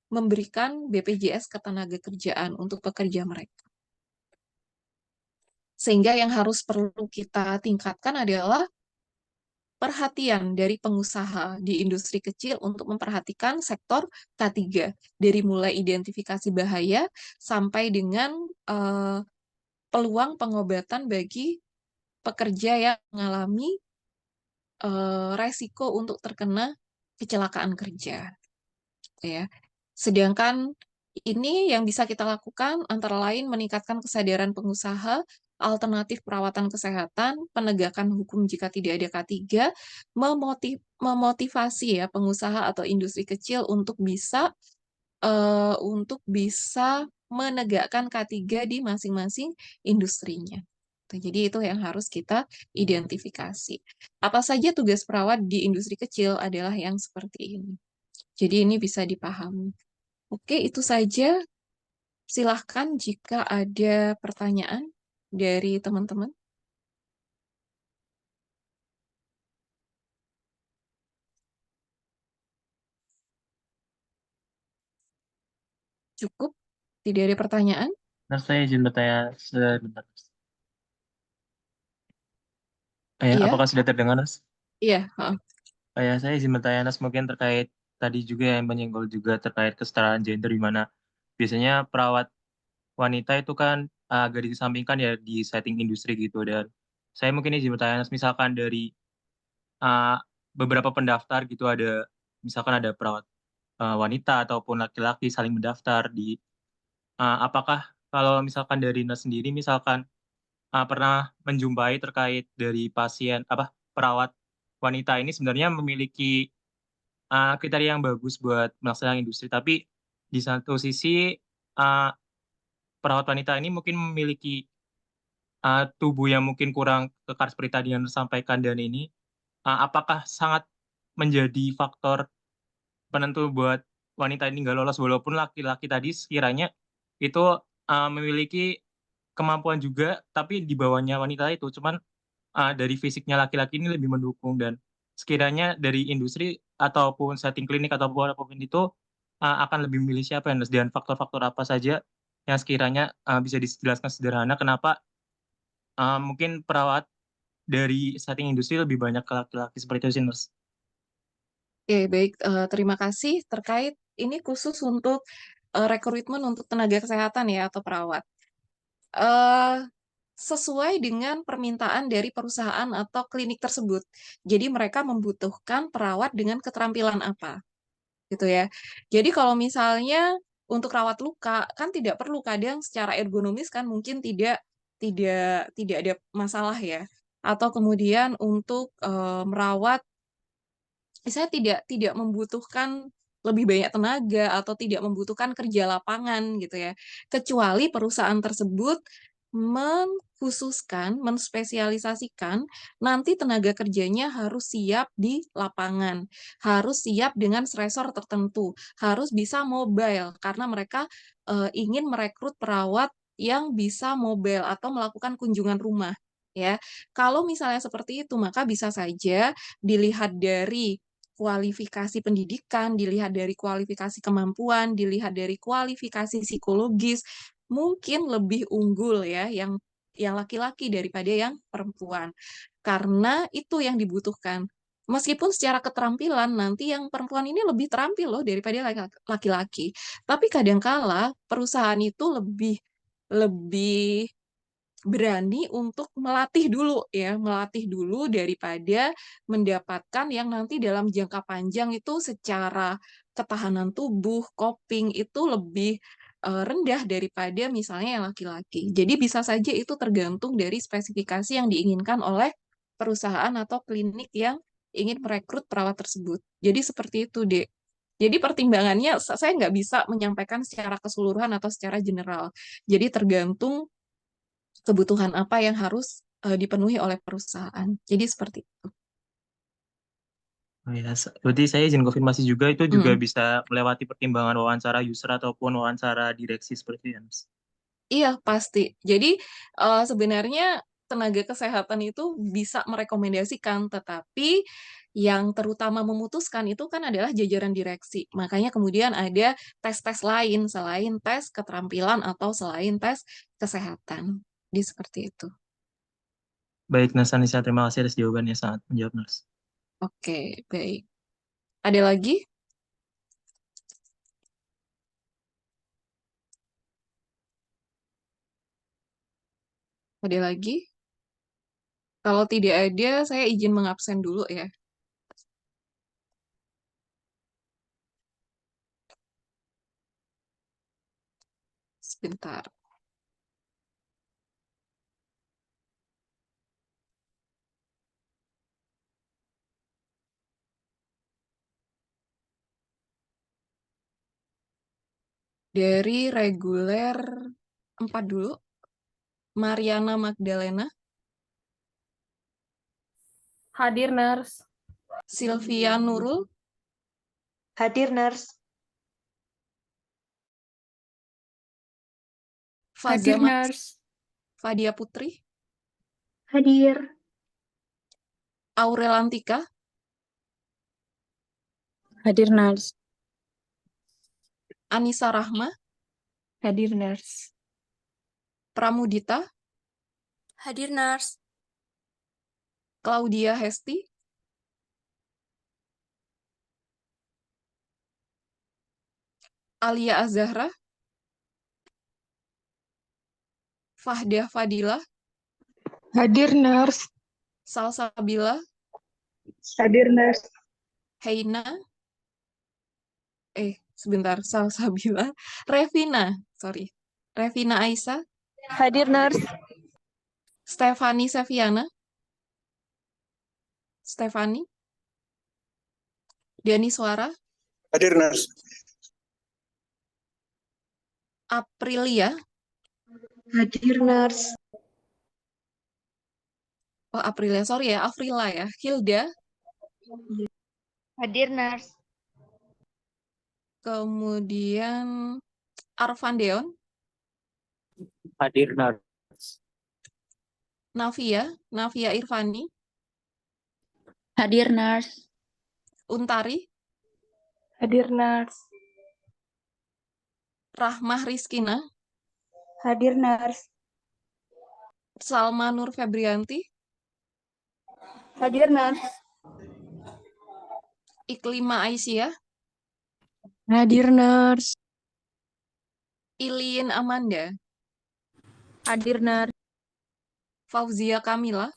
memberikan BPJS Ketenagakerjaan untuk pekerja mereka. Sehingga yang harus perlu kita tingkatkan adalah perhatian dari pengusaha di industri kecil untuk memperhatikan sektor K3 dari mulai identifikasi bahaya sampai dengan eh, peluang pengobatan bagi pekerja yang mengalami resiko untuk terkena kecelakaan kerja, ya. Sedangkan ini yang bisa kita lakukan antara lain meningkatkan kesadaran pengusaha, alternatif perawatan kesehatan, penegakan hukum jika tidak ada K3, memotivasi ya pengusaha atau industri kecil untuk bisa menegakkan K3 di masing-masing industrinya. Jadi itu yang harus kita identifikasi. Apa saja tugas perawat di industri kecil adalah yang seperti ini. Jadi ini bisa dipahami. Oke, itu saja. Silahkan jika ada pertanyaan dari teman-teman. Cukup? Tidak ada pertanyaan? Nah, saya izin bertanya sebentar. Iya, Apakah sudah terdengar, Mas? iya. Heeh. Saya izin bertanya, Mas, mungkin terkait tadi juga yang menyenggol juga terkait kesetaraan gender, di mana biasanya perawat wanita itu kan agak dikesampingkan ya di setting industri gitu. Dan saya mungkin izin bertanya, Mas, misalkan dari uh, beberapa pendaftar gitu misalkan ada perawat wanita ataupun laki-laki saling mendaftar apakah kalau misalkan dari Nas sendiri misalkan pernah menjumpai terkait dari pasien apa perawat wanita ini sebenarnya memiliki kriteria yang bagus buat melaksanakan industri, tapi di satu sisi uh, perawat wanita ini mungkin memiliki tubuh yang mungkin kurang kekar seperti tadi yang disampaikan, dan ini apakah sangat menjadi faktor penentu buat wanita ini nggak lolos, walaupun laki-laki tadi sekiranya itu memiliki kemampuan juga tapi di bawahnya wanita itu, cuman dari fisiknya laki-laki ini lebih mendukung. Dan sekiranya dari industri ataupun setting klinik ataupun apapun itu akan lebih memilih siapa ya, Nes? Dan faktor-faktor apa saja yang sekiranya bisa dijelaskan sederhana kenapa mungkin perawat dari setting industri lebih banyak ke laki-laki seperti itu sih, Nes? Oke, baik. Terima kasih terkait ini khusus untuk rekrutmen untuk tenaga kesehatan ya atau perawat. Eh, Sesuai dengan permintaan dari perusahaan atau klinik tersebut. Jadi mereka membutuhkan perawat dengan keterampilan apa, gitu ya. Jadi kalau misalnya untuk rawat luka kan tidak perlu, kadang secara ergonomis kan mungkin tidak ada masalah ya. Atau kemudian untuk merawat misalnya tidak membutuhkan lebih banyak tenaga atau tidak membutuhkan kerja lapangan gitu ya. Kecuali perusahaan tersebut mengkhususkan, menspesialisasikan nanti tenaga kerjanya harus siap di lapangan, harus siap dengan stresor tertentu, harus bisa mobile karena mereka ingin merekrut perawat yang bisa mobile atau melakukan kunjungan rumah ya. Kalau misalnya seperti itu, maka bisa saja dilihat dari kualifikasi pendidikan, dilihat dari kualifikasi kemampuan, dilihat dari kualifikasi psikologis, mungkin lebih unggul ya yang laki-laki daripada yang perempuan. Karena itu yang dibutuhkan. Meskipun secara keterampilan nanti yang perempuan ini lebih terampil loh daripada laki-laki. Tapi kadangkala perusahaan itu lebih lebih berani untuk melatih dulu ya, melatih dulu daripada mendapatkan yang nanti dalam jangka panjang itu secara ketahanan tubuh, coping itu lebih rendah daripada misalnya yang laki-laki. Jadi bisa saja itu tergantung dari spesifikasi yang diinginkan oleh perusahaan atau klinik yang ingin merekrut perawat tersebut. Jadi seperti itu, Dek. Jadi pertimbangannya saya nggak bisa menyampaikan secara keseluruhan atau secara general. Jadi tergantung kebutuhan apa yang harus dipenuhi oleh perusahaan. Jadi seperti itu. Oh ya, berarti saya izin konfirmasi juga itu juga Mm. bisa melewati pertimbangan wawancara user ataupun wawancara direksi seperti itu ya, Mas. Iya, pasti. Jadi sebenarnya tenaga kesehatan itu bisa merekomendasikan, tetapi yang terutama memutuskan itu kan adalah jajaran direksi. Makanya kemudian ada tes-tes lain selain tes keterampilan atau selain tes kesehatan. Jadi seperti itu. Baik, Nas Anissa, terima kasih atas jawabannya, sangat menjawab, Nas. Oke, baik. Ada lagi? Ada lagi? Kalau tidak ada, saya izin mengabsen dulu ya. Sebentar. Dari reguler 4 dulu. Mariana Magdalena, Hadir, Nurse. Sylvia Nurul, Hadir, Nurse. Hadir, Faza Nurse. Fadia Putri, Hadir. Aurelantika, Hadir, Nurse. Anissa Rahma, Hadir, Nurse. Pramudita, Hadir, Nurse. Claudia Hesti, Alia Azahra, Fahdah Fadila, Hadir, Nurse. Salsabila, Hadir, Nurse. Heina, sebentar, Salsabila, Revina, sorry, Revina Aisyah, Hadir, Nurse. Stefani Seviana, Stefani, Dani Suara, Hadir, Nurse. Aprilia, Hadir, Nurse. oh Aprilia, sorry ya, Afrila ya, Hilda, Hadir, Nurse. kemudian Arvandeon, Hadir, Nurse. Navia Irvani, Hadir, Nurse. Untari, Hadir, Nurse. Rahmah Rizkina, Hadir, Nurse. Salma Nur Febrianti, Hadir, Nurse. Iklima Aisyah, Hadir, Nurse. Ilin Amanda, Hadir, Nurse. Fauzia Kamila,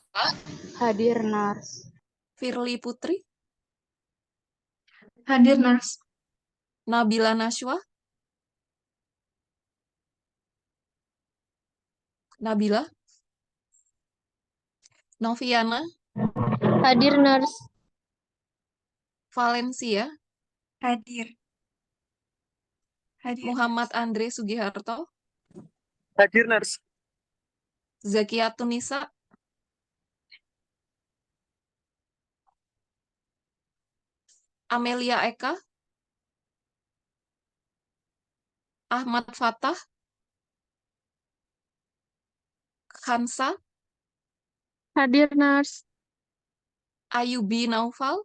Hadir, Nurse. Firly Putri, Hadir, Nurse. Nabila Nashwa, Nabila, Noviana, Hadir, Nurse. Valencia, Hadir. Hadir. Muhammad Andre Sugiharto, Hadir, Nurse. Zakia Tunisa, Amelia Eka, Ahmad Fatah, Khansa, Hadir, Nurse. Ayubi Naufal,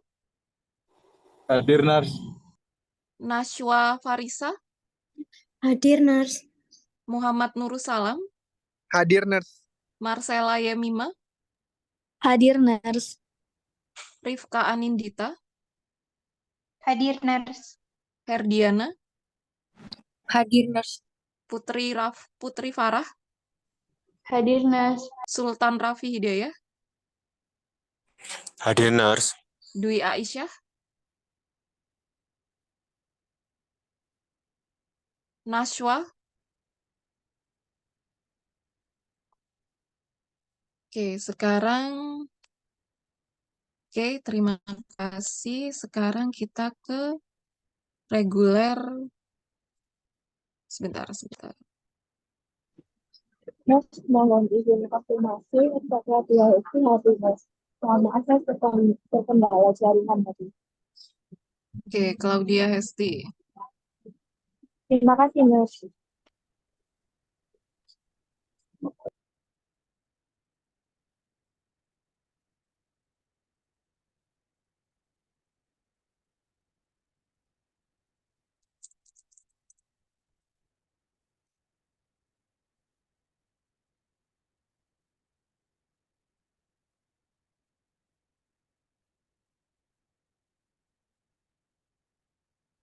Hadir, Nurse. Nashwa Farisa, Hadir, Nurse. Muhammad Nurussalam, Hadir, Nurse. Marcella Yemima, Hadir, Nurse. Rifka Anindita, Hadir Nars. Herdiana, Hadir Nars. Putri Farah, Hadir Nars. Sultan Rafi Hidayah, Hadir Nars. Dwi Aisyah, Nashwa. Oke, terima kasih. Sekarang kita ke reguler. Sebentar. Mas, mohon izin konfirmasi untuk latihan itu habis, Mas. Selama akses terkendala jaringan tadi. Oke, Claudia Hesti. Terima kasih, Mas.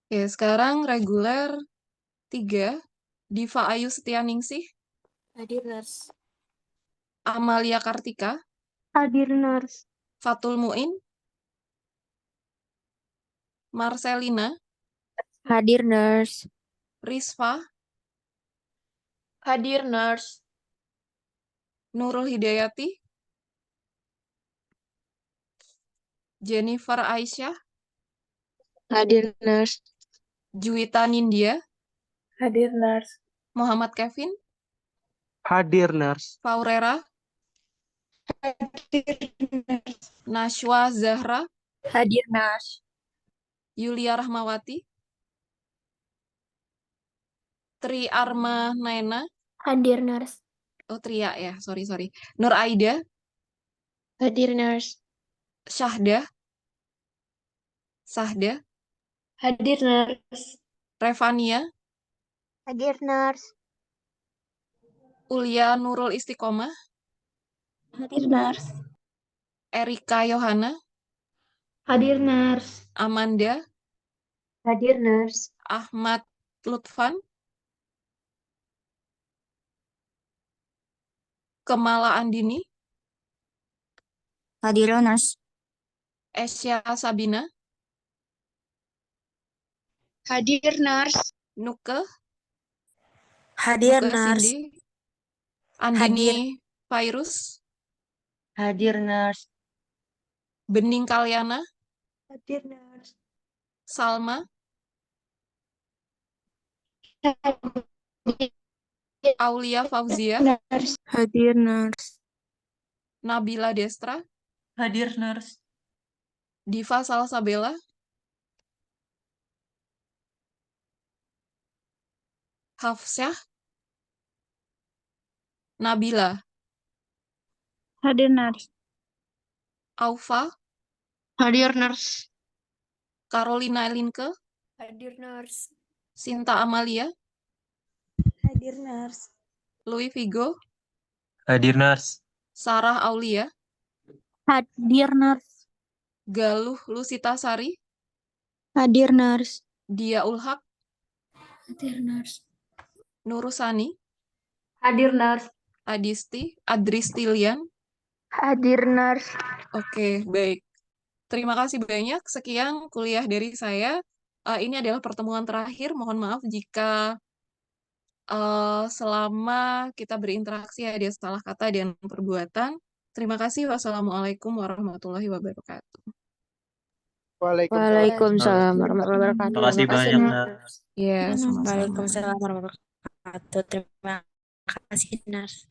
Oke, sekarang reguler 3. Diva Ayu Setianingsih, Hadir Nars. Amalia Kartika, Hadir Nars. Fatul Muin, Marcelina, Hadir Nars. Risfa, Hadir Nars. Nurul Hidayati, Jennifer Aisyah, Hadir Nars. Juwita Nindya, Hadir, Nars. Muhammad Kevin, Hadir Nars. Faurera, Nashwa Zahra, Hadir Nars. Yulia Rahmawati, Tri Arma Naena, Hadir Nars. oh Tria ya, sorry. Nur Aida, Hadir Nars. Sahda, Hadir Nars. Revania, Hadir Nars. Ulia Nurul Istiqomah, Hadir Nars. Erika Yohana, Hadir Nars. Amanda, Hadir Nars. Ahmad Lutfan, Kemala Andini, Hadir Nars. Esya Sabina, Hadir Nars. Nuke Hadir Cindy, Andini Virus, Hadir Nars. Bening Kalyana, Hadir Nars. Salma, Aulia Fauzia, Hadir Nars. Nabila Destra, Hadir Nars. Diva Salsabella, Hafsyah, Nabila, Hadir Nars. Aufa, Hadir Nars. Carolina Elinke, Hadir Nars. Sinta Amalia, Hadir Nars. Louis Vigo, Hadir Nars. Sarah Aulia, Hadir Nars. Galuh Lusita Sari, Hadir Nars. Dia Ulhak, Hadir Nars. Nurusani, Hadir Nars. Adristilian. Hadir Nars. Oke, baik. Terima kasih banyak. Sekian kuliah dari saya. Ini adalah pertemuan terakhir. Mohon maaf jika selama kita berinteraksi ada salah kata dan perbuatan. Terima kasih. Wassalamualaikum warahmatullahi wabarakatuh. Waalaikumsalam warahmatullahi wabarakatuh. Terima kasih banyak, Nars. Ya, sama-sama. Waalaikumsalam warahmatullahi wabarakatuh. Terima kasih Nars.